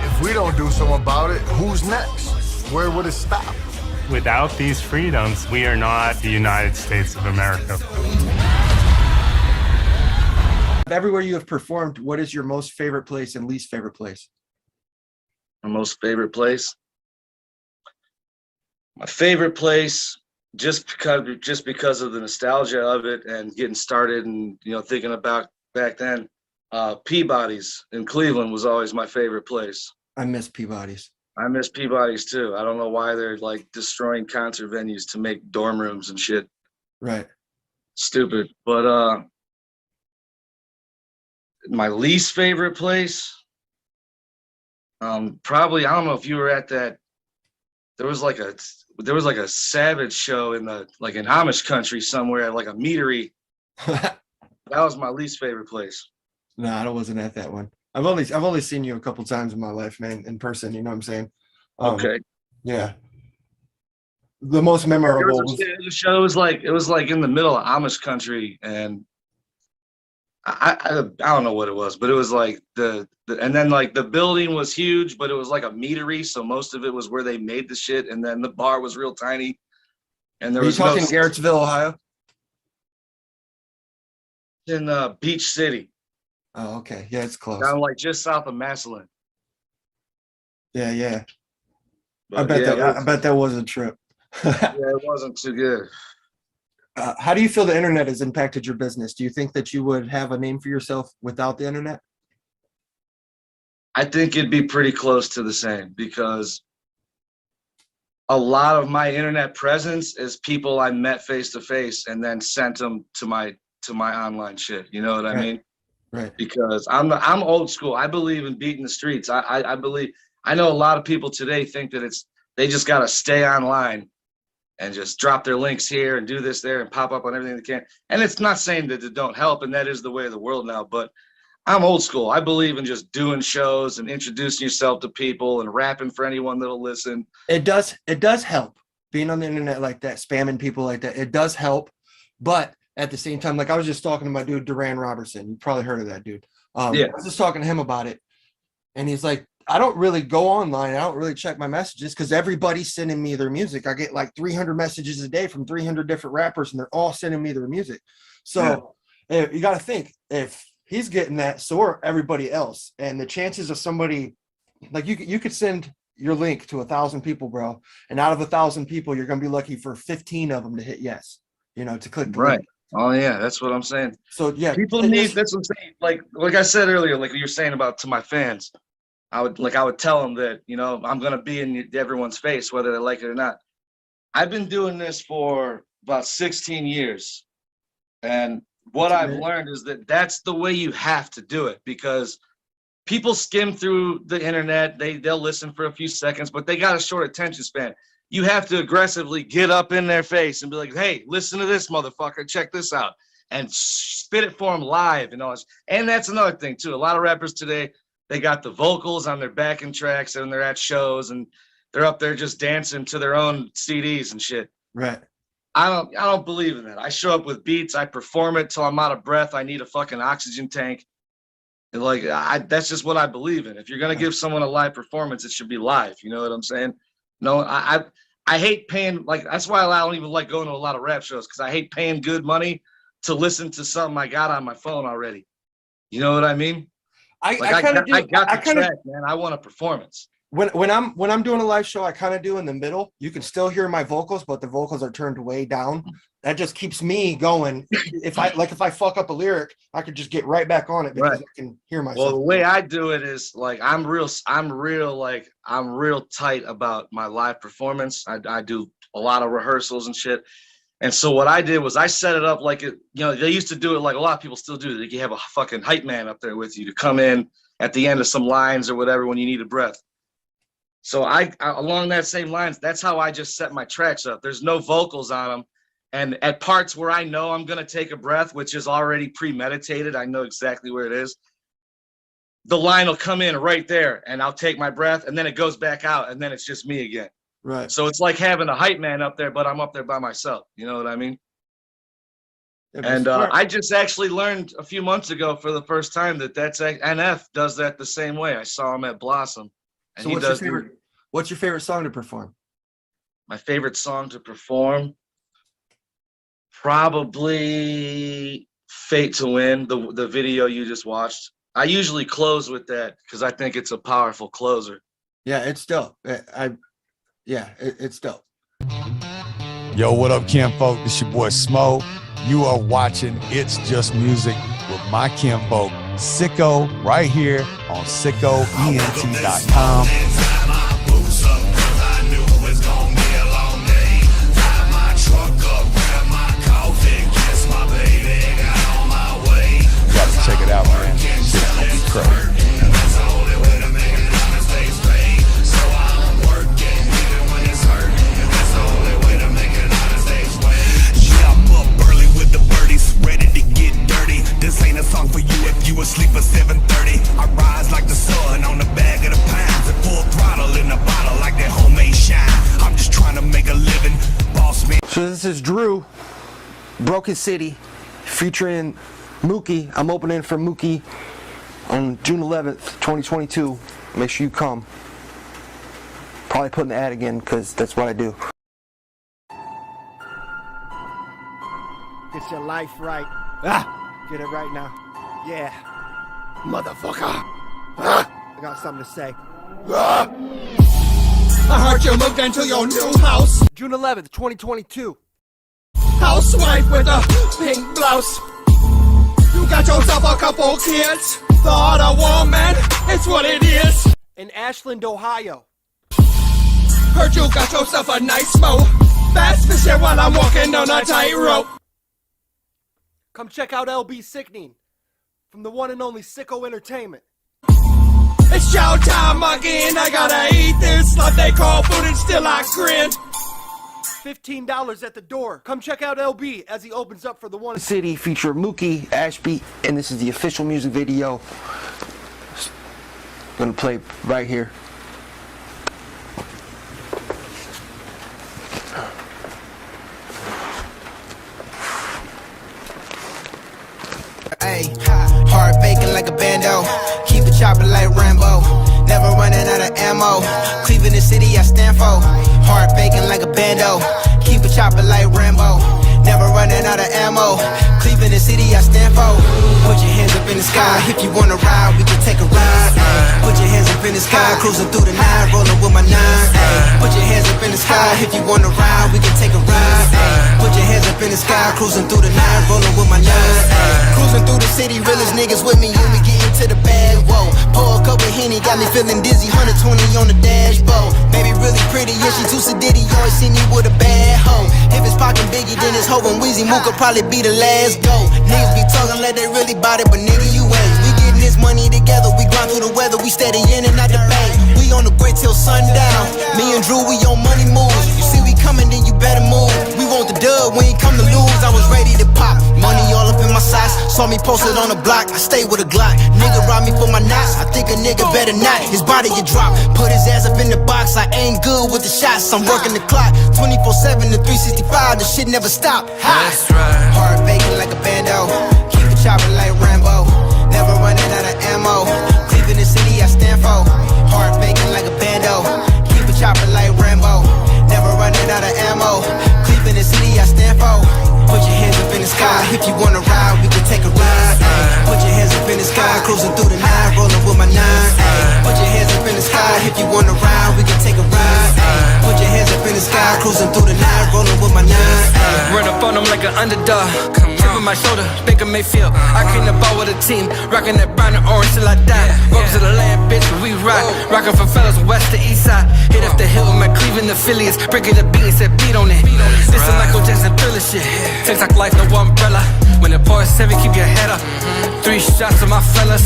If we don't do something about it, who's next? Where would it stop? Without these freedoms, we are not the United States of America. Everywhere you have performed, what is your most favorite place and least favorite place? My most favorite place? My favorite place, just because of the nostalgia of it and getting started and, you know, thinking about back then, Peabody's in Cleveland was always my favorite place. I miss Peabody's. I miss Peabody's too. I don't know why they're like destroying concert venues to make dorm rooms and shit. Right. Stupid. But my least favorite place, probably, I don't know if you were at that. There was like a Savage show in in Amish country somewhere at like a meadery. That was my least favorite place. No, I wasn't at that one. I've only seen you a couple times in my life, man, in person. You know what I'm saying? Okay. Yeah. The most memorable There was a show. It was like in the middle of Amish country, and I don't know what it was, but it was like and then like the building was huge, but it was like a meadery, so most of it was where they made the shit, and then the bar was real tiny. And there Are you was talking Garrettsville, Ohio? In Beach City. Oh, okay. Yeah, it's close. Down like just south of Massillon. Yeah. But I bet that was a trip. Yeah, it wasn't too good. How do you feel the internet has impacted your business? Do you think that you would have a name for yourself without the internet? I think it'd be pretty close to the same, because a lot of my internet presence is people I met face to face and then sent them to my online shit. You know what I mean? Right. Because I'm old school. I believe in beating the streets. I believe. I know a lot of people today think that they just got to stay online and just drop their links here and do this there and pop up on everything they can. And it's not saying that it don't help, and that is the way of the world now, but I'm old school. I believe in just doing shows and introducing yourself to people and rapping for anyone that'll listen. It does help being on the internet like that, spamming people like that. It does help, but at the same time, like I was just talking to my dude Duran Robertson. You probably heard of that dude. Yeah. I was just talking to him about it, and he's like, I don't really go online. I don't really check my messages because everybody's sending me their music. I get like 300 messages a day from 300 different rappers, and they're all sending me their music. So you got to think, if he's getting that, so are everybody else. And the chances of somebody, like you could send your link to 1,000 people, bro, and out of 1,000 people, you're gonna be lucky for 15 of them to hit yes. You know, to click the right. link. Oh yeah, that's what I'm saying. So yeah, people need. That's what I'm saying. Like I said earlier, like you were saying about to my fans. I would tell them that, you know, I'm going to be in everyone's face, whether they like it or not. I've been doing this for about 16 years. And what I've learned is that that's the way you have to do it, because people skim through the internet. They'll listen for a few seconds, but they got a short attention span. You have to aggressively get up in their face and be like, hey, listen to this motherfucker. Check this out. And spit it for them live and all this. And that's another thing too. A lot of rappers today, they got the vocals on their backing tracks and they're at shows and they're up there just dancing to their own CDs and shit. Right. I don't believe in that. I show up with beats. I perform it till I'm out of breath. I need a fucking oxygen tank. And like, that's just what I believe in. If you're going to give someone a live performance, it should be live. You know what I'm saying? No, I hate paying, like, that's why I don't even like going to a lot of rap shows, because I hate paying good money to listen to something I got on my phone already. You know what I mean? I got the track, man. I want a performance. When I'm doing a live show, I kind of do in the middle. You can still hear my vocals, but the vocals are turned way down. That just keeps me going. If I fuck up a lyric, I could just get right back on it because I can hear myself. Well, the way I do it is like I'm real tight about my live performance. I do a lot of rehearsals and shit. And so what I did was I set it up like it, you know, they used to do it like a lot of people still do. Like you have a fucking hype man up there with you to come in at the end of some lines or whatever when you need a breath. So I along that same lines, that's how I just set my tracks up. There's no vocals on them. And at parts where I know I'm going to take a breath, which is already premeditated, I know exactly where it is. The line will come in right there and I'll take my breath and then it goes back out and then it's just me again. Right. So it's like having a hype man up there, but I'm up there by myself. You know what I mean? And I just actually learned a few months ago for the first time that's NF does that the same way. I saw him at Blossom. And so what's your favorite song to perform? My favorite song to perform? Probably Fate to Win, the video you just watched. I usually close with that because I think it's a powerful closer. Yeah, it's dope. It's dope. Yo, what up, kinfolk? It's your boy Smo. You are watching It's Just Music with my kinfolk, SicKKo, right here on SicKKoENT.com. You gotta check it out, man. Shit's gonna be crazy. This ain't a song for you if you asleep at 7:30. I rise This is Drew, Broken City, featuring Mookie. I'm opening for Mookie on June 11th, 2022. Make sure you come. Probably putting the ad again because that's what I do. Get your life right. Get it right now. Yeah. Motherfucker. I got something to say. I heard you moved into your new house. June 11th, 2022. Housewife with a pink blouse. You got yourself a couple kids. Thought a woman, it's what it is. In Ashland, Ohio. Heard you got yourself a nice mo. Fast fishing while I'm walking on a tightrope. Come check out LB Sickning from the one and only SicKKo Entertainment. It's chow time again. I gotta eat this stuff they call food and still I grin. $15 at the door. Come check out LB as he opens up for the One City feature Mookie, Ashby, and this is the official music video. Gonna play right here. Ay, hard baking like a bando. Keep it chopping like Rambo. Never running out of ammo. Cleveland City, I stand for. Hard baking like a bando. Keep it chopping like Rambo. Never running out of ammo. Cleveland City, I stand for. Put your hands up in the sky. If you wanna ride, we can take a ride. Ay. Put your hands up in the sky. Cruising through the night, rolling with my nine. Ay. Put your hands up in the sky. If you wanna ride, we can take a ride. Ay. Put your hands up in the sky. Cruising through the night, rolling with my nine. Ay. Cruising through the city, realest niggas with me. You me getting to the bag. Whoa, pour a cup of Henny, got me feeling dizzy. 120 on the dashboard. Baby really pretty, yeah, she too sedity. You always see me with a bad hoe. If it's poppin' Biggie, then it's Ho and Weezy. Mook could probably be the last go. Niggas be talking like they really bout it, but nigga, you ain't. We getting this money together, we grind through the weather, we steady in and out the bank. We on the grid till sundown. Me and Drew, we on money moves. You see we coming, then you better move. We want the dub, we ain't come to lose. I was ready to pop. Money all up in my socks. Saw me posted on the block, I stay with a Glock. Nigga rob me for my knots, I think a nigga better not. His body get dropped, put his ass up in the box. I ain't good with the shots, I'm working the clock 24/7 to 365, the shit never stop. That's right. Hard baking like a bando, keep it chopping like Rambo. Never running out of ammo. Cleveland City, I stand for. Hard baking like a bando, keep it chopping like Rambo. Never running out of ammo. Cleveland City, I stand for. Put your hands up in the sky. If you wanna ride, we can take a ride. Put your hands up in the sky, cruising through the night, rolling with my nine. Put your hands up in the sky. If you wanna ride, we can take a ride. Put your hands up in the sky, cruising through the night, rolling with my nine. Run up on them like an underdog. Chip on my shoulder, Baker Mayfield. I came to ball with a team, rocking that brown and orange till I die. Welcome to the land, bitch, where we ride. Rocking from fellas west to east side. Hit up the hill with my Cleveland affiliates. Breaking the beat and said beat on it. This is Michael Jackson thriller shit. TikTok life, no umbrella. When the pours heavy, keep your head up. 3 shots of my fellas.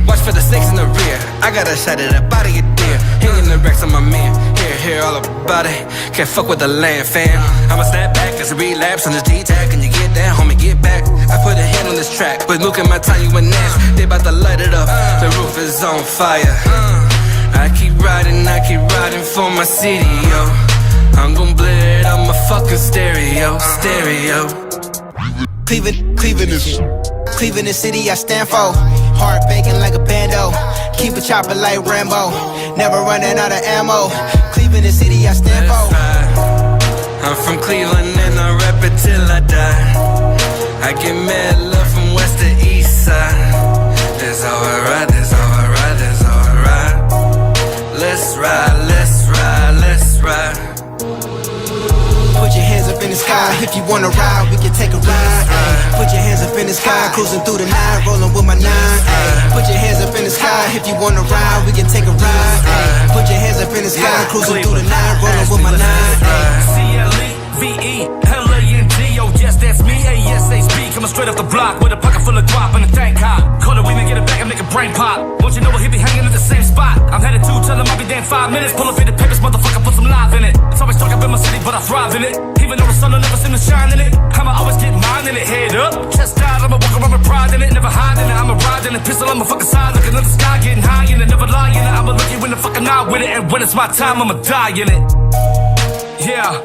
Watch for the snakes in the rear. I got a shot at the body of deer. Hitting the racks on my man. Hear all about it. Can't fuck with the land, fam. I'ma snap back as a relapse on this D-tag. Can you get that, homie? Get back. I put a hand on this track. But look at my time, you and Nash. They about to light it up. The roof is on fire. I keep riding for my city, yo. I'm gon' blare it on my fucking stereo. Cleveland City, I stand for. Hard baking like a bando, keep it chopping like Rambo. Never running out of ammo. Cleveland City, I stand for. I'm from Cleveland and I rap it till I die. I get mad love from west to east side. That's how I ride, that's how I ride, that's how I ride. Let's ride, let's ride, let's ride. Put your hands up in the sky. If you wanna ride, we can take a ride. Put your hands up in the sky, cruising through the night, rolling with my nine. Put your hands up in the sky. If you wanna ride, we can take a ride. Put your hands up in the sky, cruising through the night, rolling with my nine. CLEVENDO, yes, that's me. ASHB, coming straight off the block with a pocket full of guap and a tank cop. Call it weed and get it back and make a brain pop. Won't you know he be hanging in the same spot? I'm headed to tell him I'll be there in 5 minutes. Pull up in the papers, motherfucker, put some live in it. It's always dark up in my city, but I thrive in it. Even though the sun will never seem to shine in it, I'ma always get mine in it. Head up, chest out, I'ma walk around with pride in it. Never hide in it, I'ma ride in it. Pistol on my fucking side, looking at the sky, getting high in it. Never lie in it, I'ma look you in the fucking eye with it. And when it's my time, I'ma die in it. Yeah,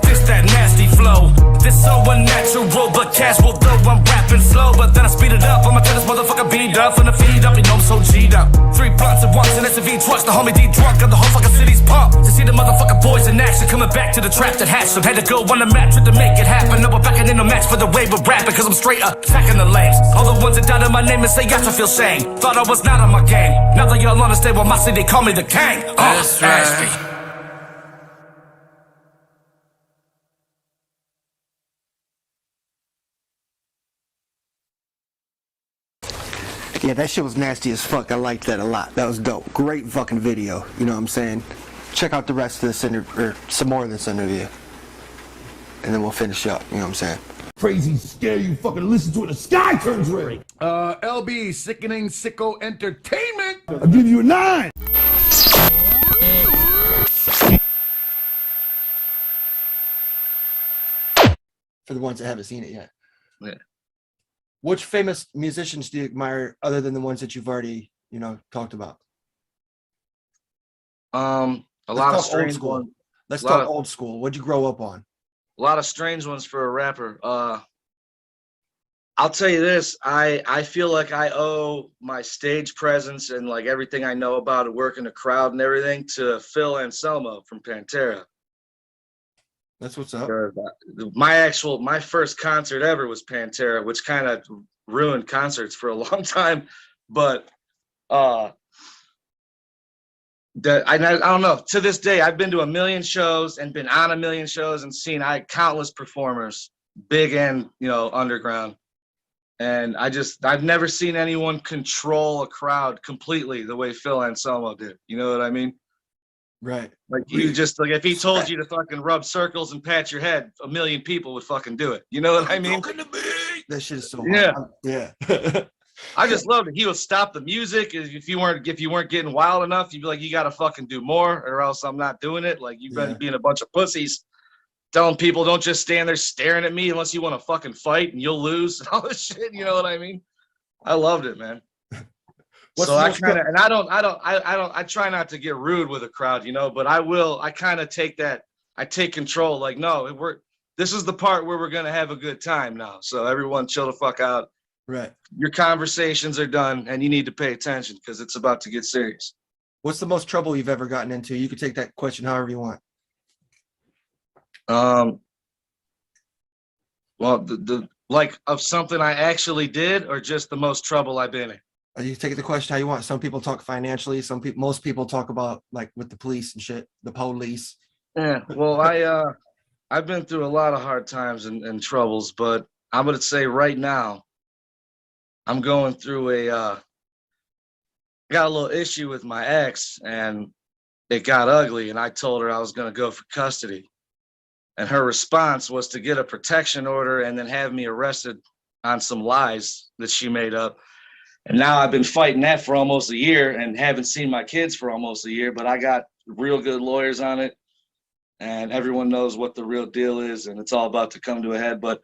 this that nasty flow. it's so unnatural, but casual though I'm rapping slow. But then I speed it up, I'ma tell this motherfucker beat up from the feed up, you know I'm so G'd up. 3 blunts at once, an SUV trucks, the homie D drunk, got the whole fucking city's pumped. To see the motherfucking boys in action, coming back to the trap that hatched them. Had to go on the match to make it happen. No, we're backing in the match for the way we're rapping, cause I'm straight up attacking the lanes. All the ones that doubted my name and say yes, I feel shame. Thought I was not on my game. Now that y'all understand what my city call me the king. That's right. Ashby. Yeah, that shit was nasty as fuck. I liked that a lot. That was dope. Great fucking video. You know what I'm saying? Check out the rest of this or some more of this interview. And then we'll finish up. You know what I'm saying? Crazy, scary, you fucking listen to it, the sky turns red. LB Sickening SicKKo Entertainment. I'll give you a 9. For the ones that haven't seen it yet. Yeah. Which famous musicians do you admire other than the ones that you've already, you know, talked about? A lot of strange ones. Let's talk old school. What'd you grow up on? A lot of strange ones for a rapper. I'll tell you this, I feel like I owe my stage presence and like everything I know about it, working the crowd and everything, to Phil Anselmo from Pantera. That's what's up. My first concert ever was Pantera, which kind of ruined concerts for a long time. But I don't know. To this day, I've been to 1 million shows and been on 1 million shows and seen countless performers, big and underground. And I've never seen anyone control a crowd completely the way Phil Anselmo did. You know what I mean? Right. Like you just like if he told you to fucking rub circles and pat your head, 1 million people would fucking do it. You know what I mean? That shit is so yeah. hard. Yeah. I just loved it. He would stop the music if you weren't getting wild enough. You'd be like, you gotta fucking do more, or else I'm not doing it. Like you've been being a bunch of pussies, telling people don't just stand there staring at me unless you want to fucking fight and you'll lose and all this shit. You know what I mean? I loved it, man. So I kind of, and I try not to get rude with a crowd, but I kind of take control. Like, no, this is the part where we're going to have a good time now. So everyone chill the fuck out. Right. Your conversations are done and you need to pay attention because it's about to get serious. What's the most trouble you've ever gotten into? You can take that question however you want. Well, the like of something I actually did or just the most trouble I've been in? You take the question how you want. Some people talk financially. Most people talk about like with the police and shit, the police. Yeah, well, I've been through a lot of hard times and troubles, but I'm gonna say right now, I'm going through got a little issue with my ex, and it got ugly. And I told her I was gonna go for custody, and her response was to get a protection order and then have me arrested on some lies that she made up. And now I've been fighting that for almost a year and haven't seen my kids for almost a year, but I got real good lawyers on it and everyone knows what the real deal is and it's all about to come to a head. But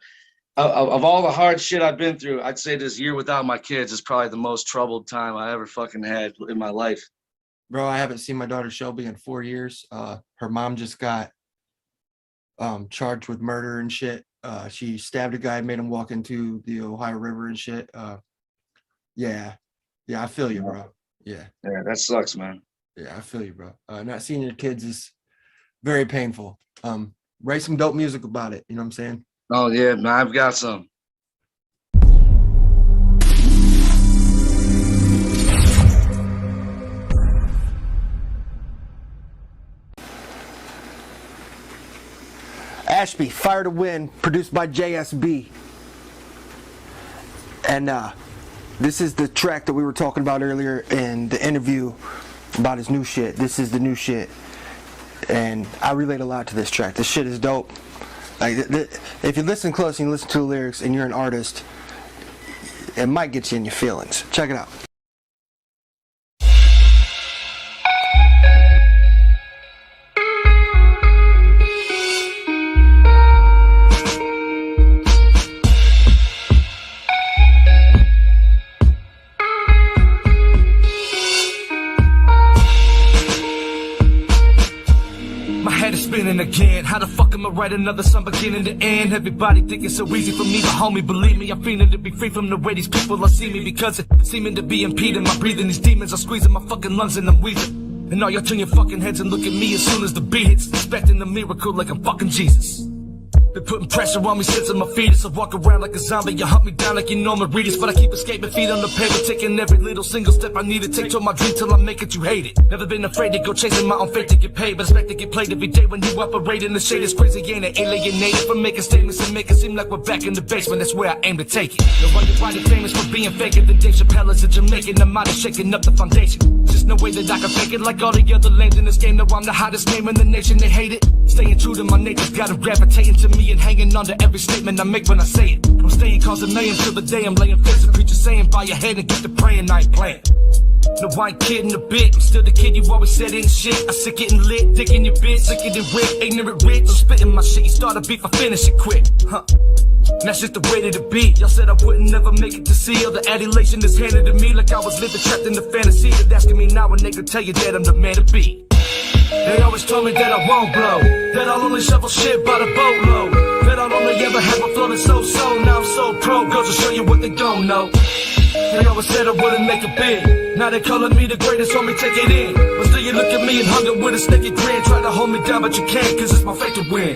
of all the hard shit I've been through, I'd say this year without my kids is probably the most troubled time I ever fucking had in my life. Bro, I haven't seen my daughter Shelby in 4 years. Her mom just got charged with murder and shit. She stabbed a guy, made him walk into the Ohio River and shit. Yeah, I feel you, bro. Yeah, that sucks, man. Yeah, I feel you, bro. Not seeing your kids is very painful. Write some dope music about it. You know what I'm saying? Oh yeah, man, I've got some. Ashby, Fire to Win, produced by JSB. And this is the track that we were talking about earlier in the interview about his new shit. This is the new shit. And I relate a lot to this track. This shit is dope. Like, if you listen close and you listen to the lyrics and you're an artist, it might get you in your feelings. Check it out. spinning again. How the fuck am I write another song beginning to end? Everybody think it's so easy for me, but homie, believe me, I'm feeling to be free from the way these people are see me, because it seeming to be impeding my breathing. These demons are squeezing my fucking lungs and I'm wheezing. And all y'all turn your fucking heads and look at me as soon as the beat hits, expecting a miracle like I'm fucking Jesus. Been putting pressure on me since I'm a fetus. I walk around like a zombie, you hunt me down like you Norman Reedus. But I keep escaping, feet on the paper, taking every little single step I need to take to my dream till I make it, you hate it. Never been afraid to go chasing my own fate to get paid, but expect to get played every day when you operate in the shade. It's crazy, ain't it? Alienated from making statements and make it seem like we're back in the basement. That's where I aim to take it. No wonder why they're famous for being faker than Dave Chappelle is a Jamaican. I'm out of shaking up the foundation. Just no way that I can fake it like all the other lanes in this game. No, I'm the hottest name in the nation, they hate it. Staying true to my nature, got them gravitating to me and hanging on to every statement I make when I say it. I'm staying cause a million till the day I'm laying face. The preacher saying bow your head and get to praying, I ain't playing. No, I ain't kidding a bit. I'm still the kid you always said ain't shit. I sick getting lit, digging your bitch, sicker than Rick, ignorant rich. I'm spitting my shit, you start a beef, I finish it quick. That's just the way that it be. Y'all said I wouldn't never make it to see all the adulation that's handed to me, like I was living trapped in the fantasy. They're asking me now, a nigga tell you that I'm the man to be. They always told me that I won't blow, that I'll only shovel shit by the boatload, that I'll only ever have a floating so-so. Now I'm so pro, goes to show you what they don't know. They always said I wouldn't make it big. Now they calling me the greatest, homie, take it in. But still you look at me and hunger with a sticky grin. Try to hold me down, but you can't, cause it's my fate to win.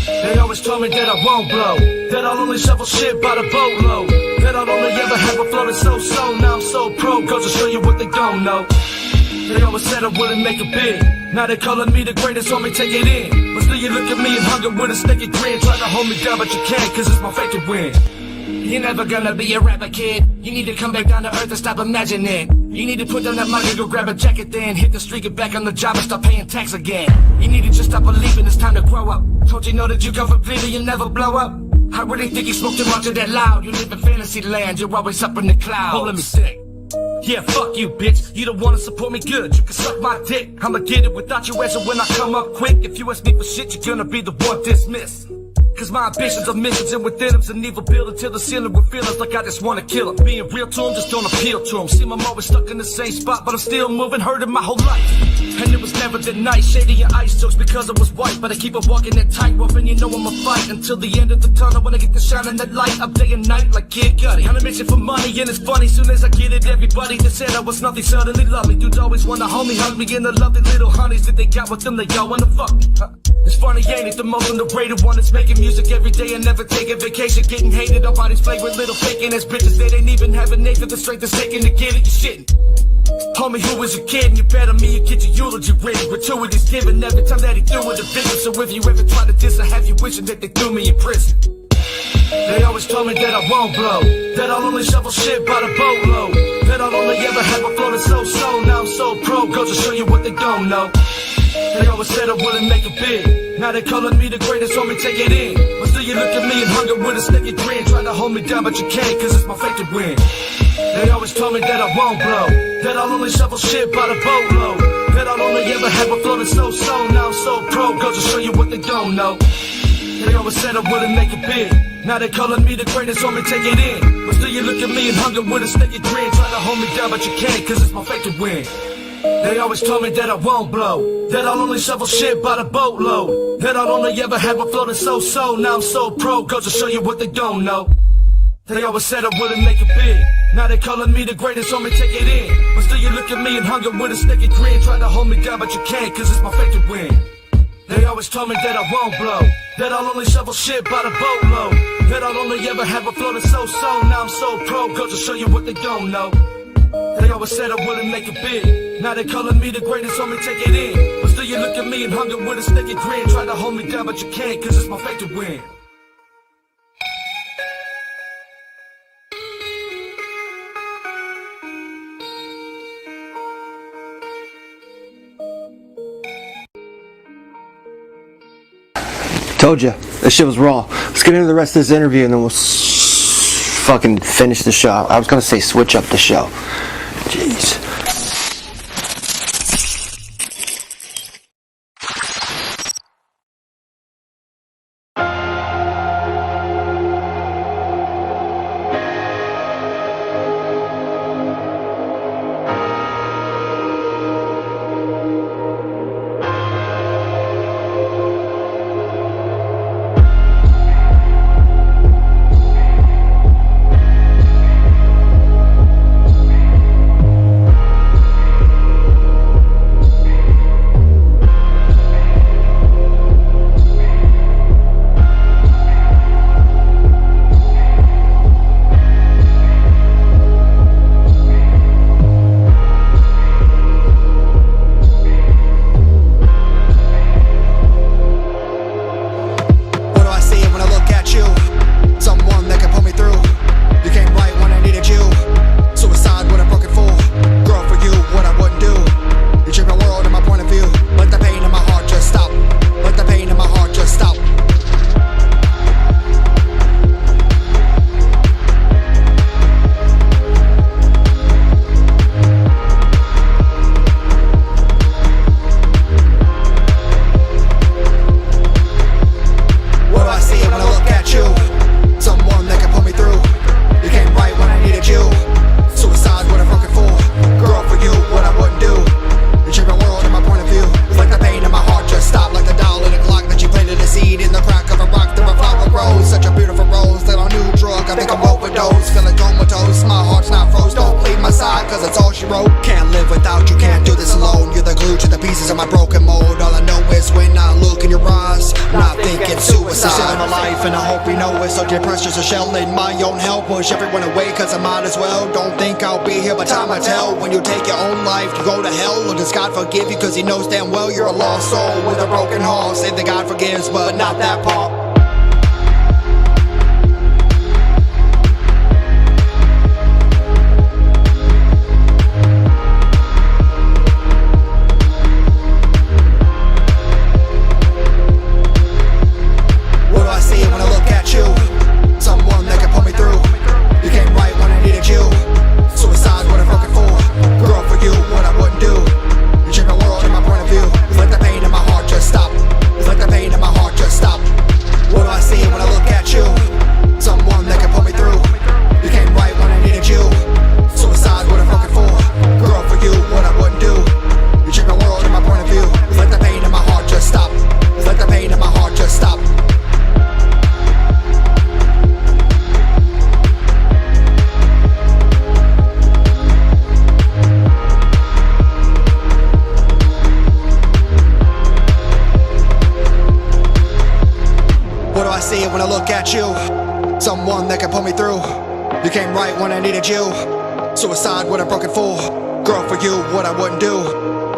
They always told me that I won't blow, that I'll only shovel shit by the boatload, that I'll only ever have a floating so-so. Now I'm so pro, goes to show you what they don't know. They always said I wouldn't make it big. Now they calling me the greatest, homie, take it in. But still you look at me and hunger with a sticky grin. Try to hold me down, but you can't, cause it's my fate to win. You're never gonna be a rapper, kid. You need to come back down to earth and stop imagining. You need to put down that mic and go grab a jacket, then hit the street, get back on the job and start paying tax again. You need to just stop believing, it's time to grow up. Don't you know that you come from glitter, you'll never blow up? I really think you smoke too much of that loud. You live in fantasy land, you're always up in the clouds. Oh, let me say, yeah, fuck you, bitch. You don't wanna support me, good. You can suck my dick. I'ma get it without you answer when I come up quick. If you ask me for shit, you're gonna be the one dismissed. Cause my ambitions are missions and within them's an evil building till the ceiling with feelings like I just wanna kill him. Being real to him, just don't appeal to him. See, I'm always stuck in the same spot, but I'm still moving, hurting my whole life. And it was never that nice, shady and ice jokes because I was white. But I keep on walking that tightrope and you know I'ma fight until the end of the tunnel when I get to shining that light up day and night like Kid Cudi. On a mission for money and it's funny, soon as I get it, everybody that said I was nothing suddenly love me. Dudes always wanna hold me, hug me, and the lovely little honeys that they got with them, they all wanna fuck me. It's funny, ain't it? The most underrated one is making music every day and never taking vacation. Getting hated, our bodies played with little faking ass bitches. They ain't even have a name for the strength that's taking to get it, you shitting. Homie, who was a kid and you bet on me, you get your eulogy written. Gratuities given every time that he threw it a vision. So if you ever try to diss, I have you wishing that they threw me in prison. They always told me that I won't blow, that I'll only shovel shit by the boatload, that I'll only ever have a floating so-so. Now I'm so pro, goes to show you what they don't know. They always said I wouldn't make it big. Now they calling me the greatest, homie, take it in. But still you look at me and hunger with a sticky grin. Trying to hold me down, but you can't, cause it's my fate to win. They always told me that I won't blow, that I'll only shovel shit by the boatload, that I'll only ever have a floating so-so. Now I'm so pro, goes to show you what they don't know. They always said I wouldn't make it big. Now they calling me the greatest, homie, take it in. But still you look at me and hunger with a sticky grin. Trying to hold me down, but you can't, cause it's my fate to win. They always told me that I won't blow, that I'll only shovel shit by the boatload, that I'll only ever have a floating so-so. Now I'm so pro, goes to show you what they don't know. They always said I wouldn't make it big. Now they calling me the greatest, homie, take it in. But still you look at me and hunger with a sticky grin. Try to hold me down, but you can't, cause it's my fate to win. They always told me that I won't blow, that I'll only shovel shit by the boatload, that I'll only ever have a floating so-so. Now I'm so pro, goes to show you what they don't know. They always said I wouldn't make it big. Now they calling me the greatest, homie, take it in. But still you look at me and hunger with a sticky grin. Try to hold me down, but you can't, cause it's my fate to win. Told you, this shit was raw. Let's get into the rest of this interview and then we'll fucking finish the show. I was gonna say switch up the show. Jeez. Can't live without you, can't do this alone. You're the glue to the pieces of my broken mold. All I know is when I look in your eyes, I'm not thinking suicide. I'm still in my life and I hope you know it. So depressed, just a shell in my own hell. Push everyone away cause I might as well. Don't think I'll be here, but time I tell. When you take your own life, you go to hell. Or does God forgive you cause he knows damn well you're a lost soul with a broken heart? Say that God forgives, but not that part. When I look at you, someone that can pull me through. You came right when I needed you. Suicide with a broken fool. Girl, for you, what I wouldn't do.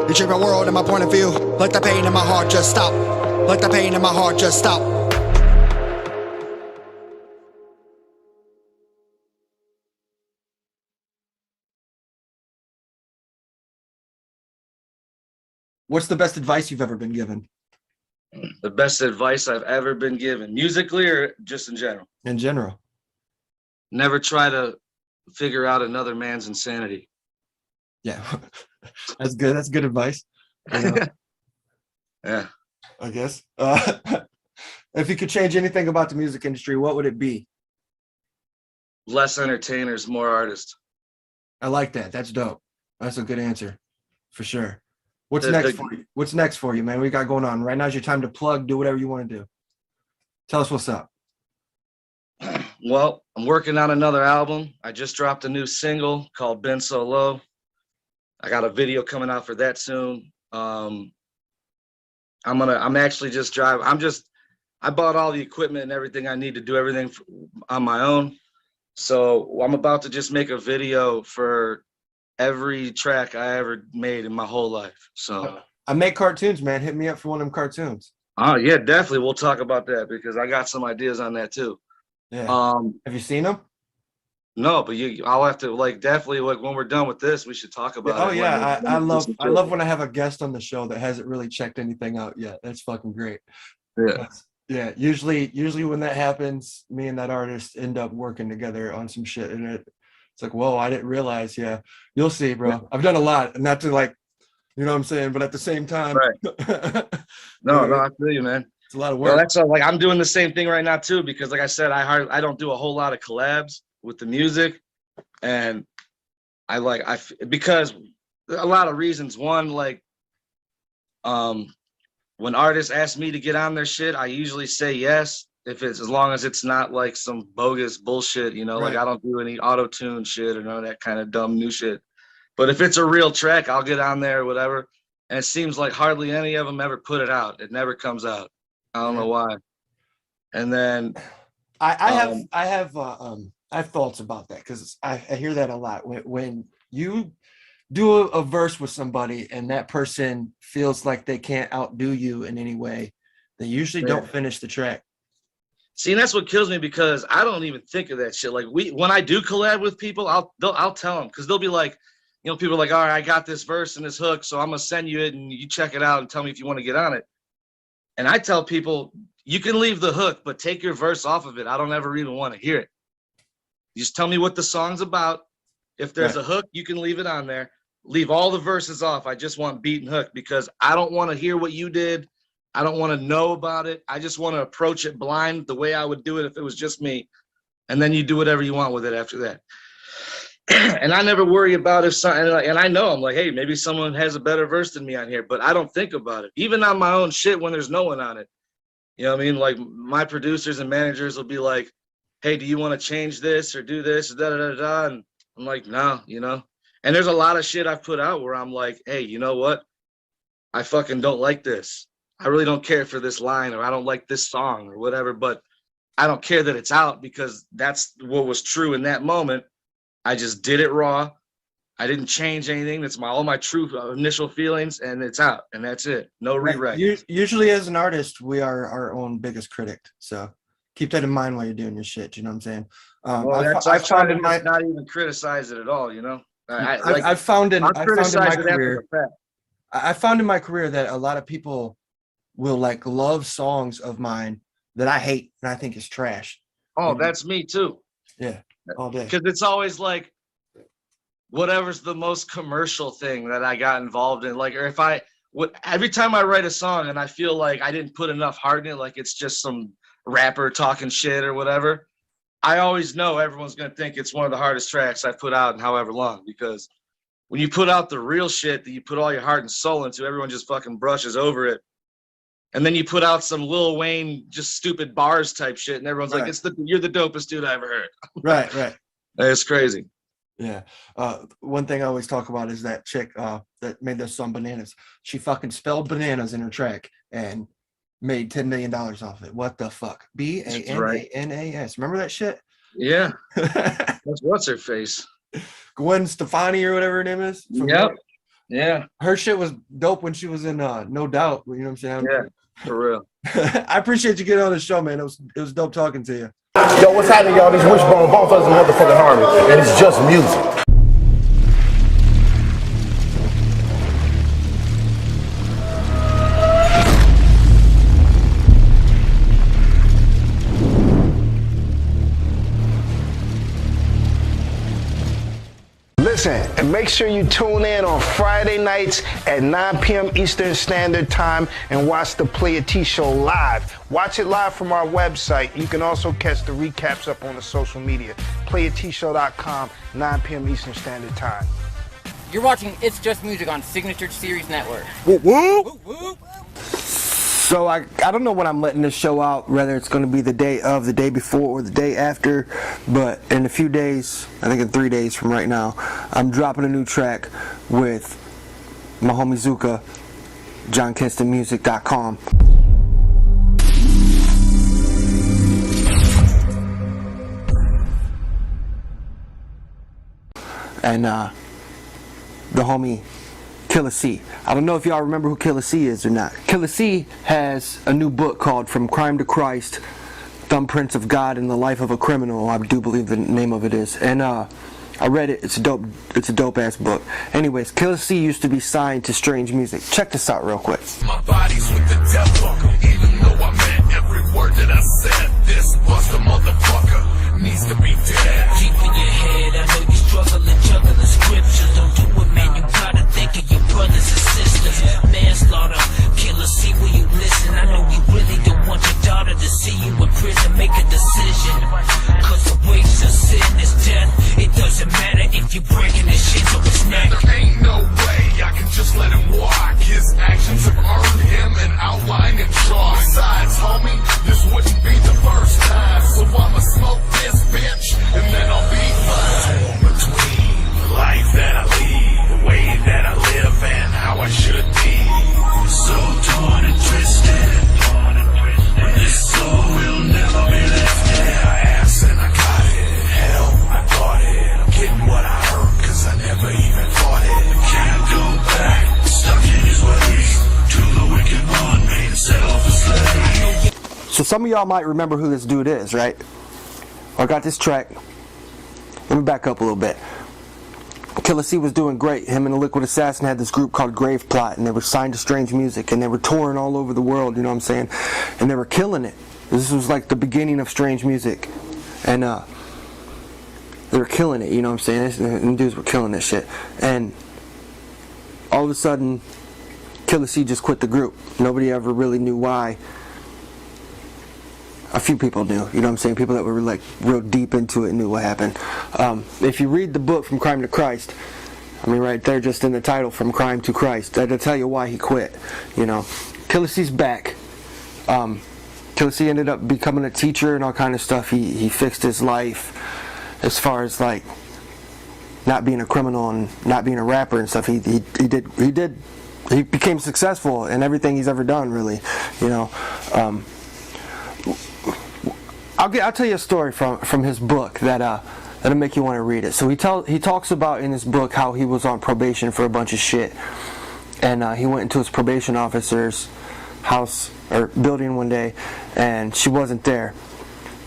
You change my world and my point of view. Let the pain in my heart just stop. Let the pain in my heart just stop. What's the best advice you've ever been given? The best advice I've ever been given, musically or just in general? In general. Never try to figure out another man's insanity. Yeah, that's good. That's good advice. You know? Yeah. I guess. If you could change anything about the music industry, what would it be? Less entertainers, more artists. I like that. That's dope. That's a good answer, for sure. What's next for you? What's next for you, man? What you got going on? Right now's your time to plug, do whatever you want to do. Tell us what's up. Well, I'm working on another album. I just dropped a new single called Been So Low. I got a video coming out for that soon. I'm actually just driving. I bought all the equipment and everything I need to do everything on my own. So I'm about to just make a video for every track I ever made in my whole life. So I make cartoons, man. Hit me up for one of them cartoons. Oh yeah, definitely. We'll talk about that because I got some ideas on that too. Yeah. Have you seen them? No, but I'll have to definitely when we're done with this, we should talk about it. Oh yeah, I love when I have a guest on the show that hasn't really checked anything out yet. That's fucking great. Yeah. Yeah. Usually when that happens, me and that artist end up working together on some shit, and it's like, whoa, I didn't realize. Yeah, you'll see, bro. Yeah. I've done a lot, not to you know what I'm saying, but at the same time, right. No, I feel you, man. It's a lot of work. Well, that's I'm doing the same thing right now too, because like I said, I don't do a whole lot of collabs with the music, and because a lot of reasons. One, when artists ask me to get on their shit, I usually say yes, as long as it's not like some bogus bullshit, you know, right. I don't do any auto-tune shit or none of that kind of dumb new shit. But if it's a real track, I'll get on there or whatever. And it seems like hardly any of them ever put it out. It never comes out. I don't know why. And then I have thoughts about that, because I hear that a lot. When you do a verse with somebody and that person feels like they can't outdo you in any way, they usually don't finish the track. See, and that's what kills me, because I don't even think of that shit. When I do collab with people, I'll tell them, because they'll be like, you know, people are like, all right, I got this verse and this hook, so I'm gonna send you it and you check it out and tell me if you want to get on it. And I tell people, you can leave the hook, but take your verse off of it. I don't ever even want to hear it. You just tell me what the song's about. If there's a hook, you can leave it on there. Leave all the verses off. I just want beat and hook, because I don't want to hear what you did. I don't want to know about it. I just want to approach it blind the way I would do it if it was just me. And then you do whatever you want with it after that. And I never worry about if something, and I know I'm like, hey, maybe someone has a better verse than me on here, but I don't think about it. Even on my own shit when there's no one on it. You know what I mean? Like, my producers and managers will be like, hey, do you want to change this or do this? Da, da, da, da. And I'm like, no, you know? And there's a lot of shit I've put out where I'm like, hey, you know what? I fucking don't like this. I really don't care for this line, or I don't like this song or whatever, but I don't care that it's out because that's what was true in that moment. I just did it raw. I didn't change anything. That's all my true initial feelings, and it's out, and that's it. No rewrite. Usually, as an artist, we are our own biggest critic. So keep that in mind while you're doing your shit. You know what I'm saying? Well, I found it not even criticize it at all. You know, I found in my career. I found in my career that a lot of people will like love songs of mine that I hate and I think is trash. Oh, that's me too. Yeah, all day. Because it's always like, whatever's the most commercial thing that I got involved in, like, or every time I write a song and I feel like I didn't put enough heart in it, like it's just some rapper talking shit or whatever, I always know everyone's gonna think it's one of the hardest tracks I put out in however long, because when you put out the real shit that you put all your heart and soul into, everyone just fucking brushes over it. And then you put out some Lil Wayne, just stupid bars type shit, and everyone's like, you're the dopest dude I ever heard. Right. It's crazy. Yeah. One thing I always talk about is that chick that made this song Bananas. She fucking spelled bananas in her track and made $10 million off it. What the fuck? Bananas. Remember that shit? Yeah. What's her face? Gwen Stefani or whatever her name is. Yep. Yeah. Her shit was dope when she was in No Doubt. You know what I'm saying? Yeah, for real. I appreciate you getting on the show, man. It was dope talking to you. Yo, what's happening, y'all? These Wishbone, both of us in motherfucking harmony, and it's just music. Listen, and make sure you tune in on Friday nights at 9 p.m. Eastern Standard Time and watch the Player T Show live. Watch it live from our website. You can also catch the recaps up on the social media. PlayerTShow.com, 9 p.m. Eastern Standard Time. You're watching It's Just Music on Signature Series Network. Whoop, whoop. Whoop, whoop. So I don't know when I'm letting this show out, whether it's going to be the day of, the day before, or the day after, but in a few days, I think in 3 days from right now, I'm dropping a new track with my homie Zuka, JohnKinstonMusic.com. And the homie Killer C. I don't know if y'all remember who Killer C is or not. Killer C has a new book called From Crime to Christ, Thumbprints of God in the Life of a Criminal. I do believe the name of it is. And I read it. It's a dope ass book. Anyways, Killer C used to be signed to Strange Music. Check this out real quick. My body's with the devil, even though I meant every word that I said. This buster motherfucker needs to be dead. Keep in your head, I know you struggling, juggling scriptures. Don't do it, man, you gotta think of your brothers and sisters. Manslaughter, Killer C, will you listen? I know you really don't want your daughter to see you in prison. Make a decision, cause the wages of sin is death. It doesn't matter if you're breaking this shit, so it's next. There ain't no way I can just let him walk. His actions have earned him an outline and chalk. Besides, homie, this wouldn't be the first time. So I'ma smoke this bitch, and then I'll be fine. Between the life that I lead, the way that I live, and how I should be. So torn and twisted, but this soul will never be lifted. I asked and I got it, hell, I thought it. I'm getting what I heard, cause I never even thought it. Can't go back, stuck in his ways, to the wicked one made set off a slave. So some of y'all might remember who this dude is, right? I got this track. Let me back up a little bit. Killer C was doing great. Him and the Liquid Assassin had this group called Grave Plot, and they were signed to Strange Music, and they were touring all over the world, you know what I'm saying? And they were killing it. This was like the beginning of Strange Music. And they were killing it, you know what I'm saying? And dudes were killing this shit. And all of a sudden, Killer C just quit the group. Nobody ever really knew why. A few people knew, you know what I'm saying? People that were like real deep into it knew what happened. If you read the book From Crime to Christ, I mean right there just in the title, From Crime to Christ, that'll tell you why he quit, you know. Killer C's back. Killer C ended up becoming a teacher and all kind of stuff. He fixed his life as far as like not being a criminal and not being a rapper and stuff. He became successful in everything he's ever done, really. You know, I'll tell you a story from his book that'll make you want to read it. So he talks about in his book how he was on probation for a bunch of shit, and he went into his probation officer's house or building one day, and she wasn't there,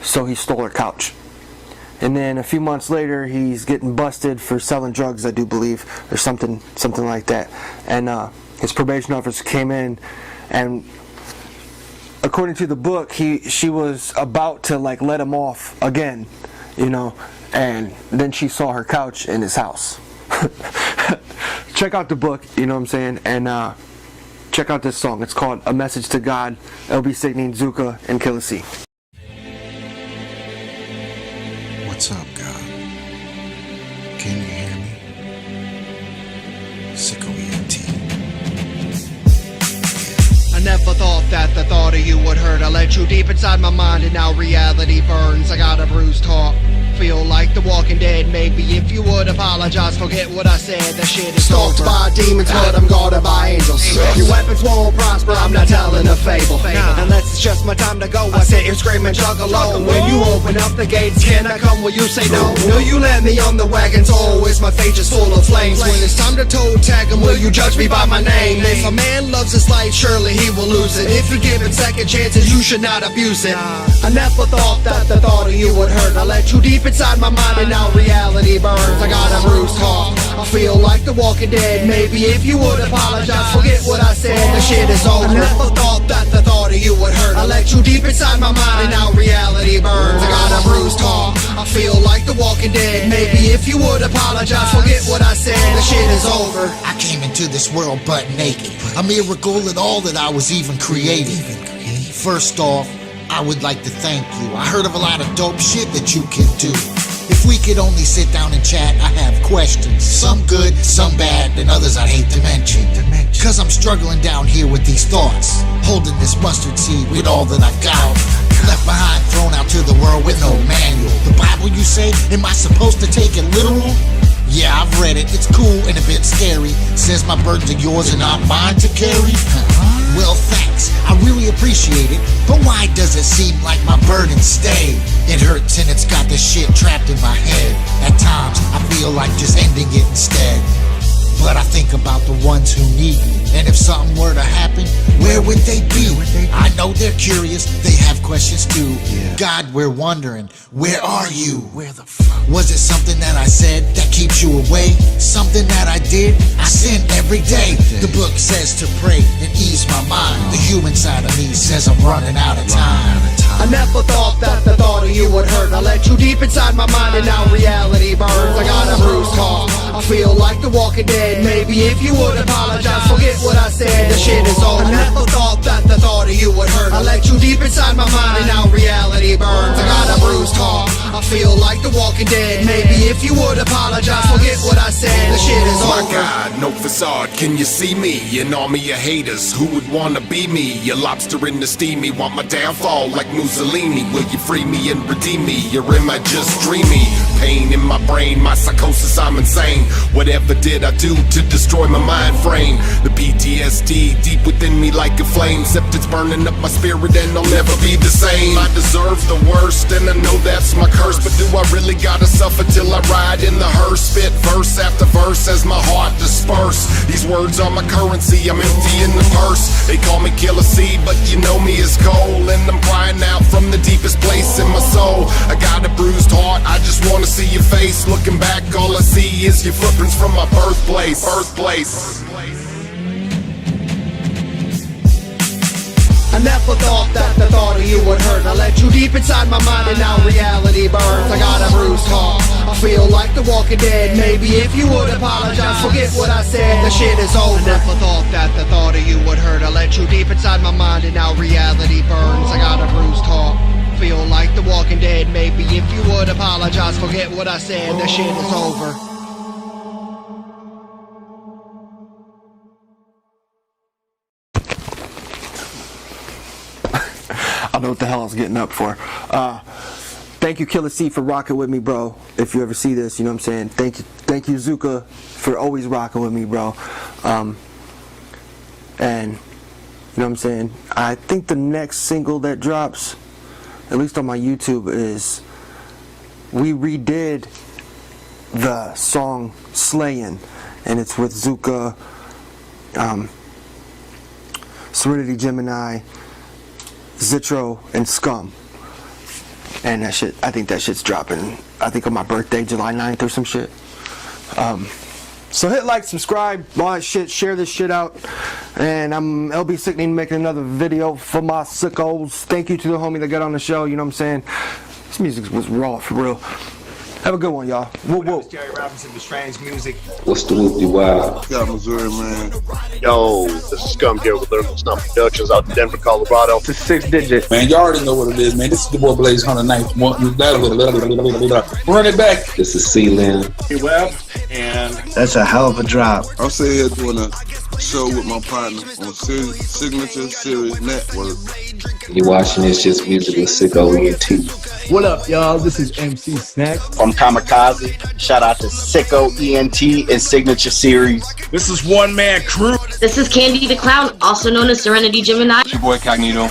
so he stole her couch. And then a few months later, he's getting busted for selling drugs, I do believe, or something like that. And his probation officer came in, and according to the book, she was about to like let him off again, you know, and then she saw her couch in his house. Check out the book, you know what I'm saying, and check out this song. It's called "A Message to God," LB Sickning, Zuka, and Killer C. What's up, God? Can you hear me? SicKKo ENT. I never thought that the thought of you would hurt. I let you deep inside my mind and now reality burns. I got a bruised heart, feel like the Walking Dead. Maybe if you would apologize, forget what I said. That shit is stalked by demons, but I'm guarded by angels. Your weapons won't prosper, I'm not telling a fable. Unless it's just my time to go, I sit here screaming jug alone. When you open up the gates, can I come? Will you say no? Will you let me on the wagon? Oh, is my fate just full of flames? When it's time to toe tag him, will you judge me by my name? If a man loves his life, surely he will lose it. If you give it second chances, you should not abuse it. I never thought that the thought of you would hurt. I let you deep inside my mind and now reality burns. I got a bruised heart, I feel like the Walking Dead. Maybe if you would apologize, forget what I said. The shit is over. I never thought that the thought of you would hurt. I let you deep inside my mind and now reality burns. I got a bruised heart, I feel like the Walking Dead. Maybe if you would apologize, forget what I said. The shit is over. I came into this world butt naked, a miracle at all that I was even created. First off, I would like to thank you. I heard of a lot of dope shit that you can do. If we could only sit down and chat, I have questions. Some good, some bad, and others I'd hate to mention. Cause I'm struggling down here with these thoughts, holding this mustard seed with all that I've got. Left behind, thrown out to the world with no manual. The Bible, you say, am I supposed to take it literal? Yeah, I've read it, it's cool and a bit scary. Says my burdens are yours and not mine to carry. Well, thanks, I really appreciate it, but why does it seem like my burdens stay? It hurts and it's got this shit trapped in my head. At times, I feel like just ending it instead. But I think about the ones who need me, and if something were to happen, where would they be? I know they're curious, they have questions too. God, we're wondering, where are you? Where the fuck? Was it something that I said that keeps you away? Something that I did? I sin every day. The book says to pray and ease my mind. The human side of me says I'm running out of time. I never thought that the thought of you would hurt. I let you deep inside my mind and now reality burns. I got a bruised heart, I feel like the Walking Dead. Maybe if you would apologize, forget what I said. The shit is over. I never thought that the thought of you would hurt. I let you deep inside my mind and now reality burns. I got a bruised heart, I feel like the Walking Dead. Maybe if you would apologize, forget what I said. The shit is over. My God, no facade, can you see me? An army of haters who would wanna be me. A lobster in the steamy, want my downfall like Mussolini. Will you free me and redeem me, or am I just dreamy? Pain in my brain, my psychosis, I'm insane. Whatever did I do to destroy my mind frame? The PTSD deep within me like a flame, except it's burning up my spirit and I'll never be the same. I deserve the worst and I know that's my curse, but do I really gotta suffer till I ride in the hearse? Spit verse after verse as my heart disperse. These words are my currency, I'm empty in the purse. They call me Killer C, but you know me as Cole, and I'm crying out from the deepest place in my soul. I got a bruised heart, I just wanna see your face. Looking back, all I see is your footprints from my birthplace. I never thought that the thought of you would hurt. I let you deep inside my mind and now reality burns. I got a bruised heart, I feel like the Walking Dead. Maybe if you would apologize, forget what I said. The shit is over. I never thought that the thought of you would hurt. I let you deep inside my mind and now reality burns. I got a bruised heart, feel like the Walking Dead. Maybe if you would apologize, forget what I said. The shit is over. I don't know what the hell I was getting up for. Thank you, Killer C, for rocking with me, bro. If you ever see this, you know what I'm saying. Thank you, Zuka, for always rocking with me, bro. And you know what I'm saying. I think the next single that drops, at least on my YouTube, is we redid the song "Slayin'," and it's with Zuka, Serenity Gemini, Zitro, and Scum. And that shit, I think that shit's dropping, I think on my birthday, July 9th or some shit. So hit like, subscribe, all that shit, share this shit out. And I'm LB Sickning making another video for my sickos. Thank you to the homie that got on the show, you know what I'm saying? This music was raw, for real. Have a good one, y'all. Whoop, whoop. Jerry Robinson with Strange Music. What's the whoopty wow? Got Missouri, man. Yo, this is Scum here with Lyrical Snuff Productions out in Denver, Colorado. It's a 6 digit. Man, you already know what it is, man. This is the boy Blaze 109th. Run it back. This is C-Lin. Hey, Web, and that's a hell of a drop. I'm sitting here doing a show with my partner on Signature Series Network. You watching It's Just Music with SicKKo ENT. What up, y'all? This is MC Snack. From Kamikaze. Shout out to SicKKo ENT and Signature Series. This is One Man Crew. This is Candy the Clown, also known as Serenity Gemini. It's your boy Cognito.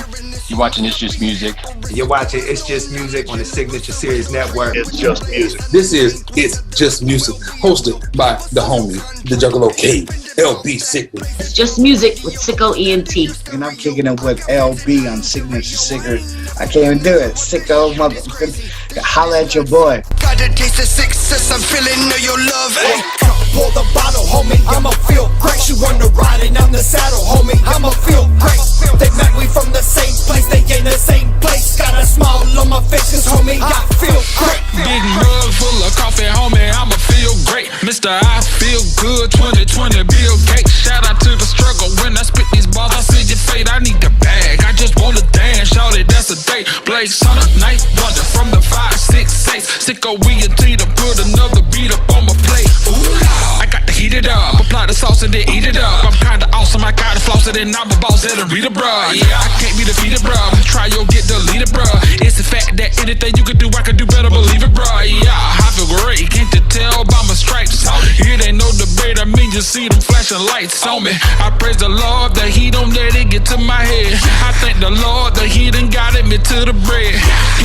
You're watching It's Just Music. You're watching It's Just Music on the Signature Series Network. It's Just Music. This is It's Just Music, hosted by the homie, the Juggalo King, LB Sickning. It's Just Music with SicKKo ENT. And I'm kicking it with LB on Signature Cigarette. I can't even do it. SicKKo, motherfucker. Holla at your boy. Got a taste of success, I'm feeling your love. Hey, pour the bottle, homie. I'ma feel great. She wanna ride and I'm the saddle, homie. I'ma feel great. They met me from the same place, they ain't the same place. Got a smile on my face, cause homie, I feel great. Big mug full of coffee, homie, I'ma feel great. Mr. I feel good, 2020 Bill Gates. Shout out to the struggle, when I spit these bars, I see your fate. I need the bag, I just wanna dance, shout it, that's a date. Blaze Summer Night Wonder from the 5-6-6. SicKKo ENT to put another beat up on my plate. Ooh, I got to heat it up, apply the sauce and then eat it up. I'm kinda awesome, I gotta floss it and I'm a boss at a reader, bruh. Yeah, I can't be defeated, bruh. Try your get deleted, bruh. It's the fact that anything you can do, I can do better, believe it, bruh. Yeah, I feel great, can't you tell by my stripes? It ain't no debate, I mean you see them flashing lights on me. I praise the Lord that he don't let it get to my head. I thank the Lord that he done got me to the bread.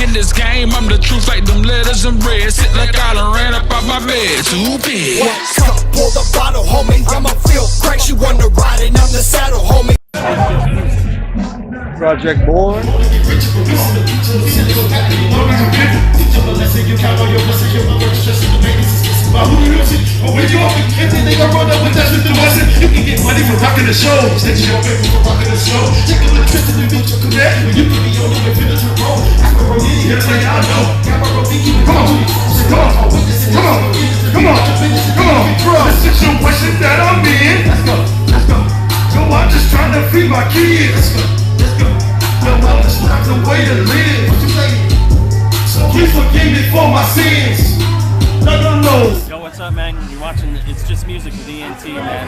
In this game, I'm the truth like them letters in red. Sit like I done ran up out my bed, too big. Pour the bottle, homie. I'ma feel great. She wanna ride and I'm the saddle, homie. Project Born. When you open empty, they gon' run up with that with the Wesson. You can get money from rocking the show. Send your paper for rocking the show. Take a electricity with your connect. When you can be on the way to the road. I can roll in here like I know. Come on, come on, come on, come on, come on, bro. The situation that I'm in. Let's go, let's go. So I'm just trying to feed my kids. Let's go, let's go. No, well, it's not the way to live. So please forgive me for my sins. No. Yo, what's up, man? You're watching It's Just Music with ENT, man.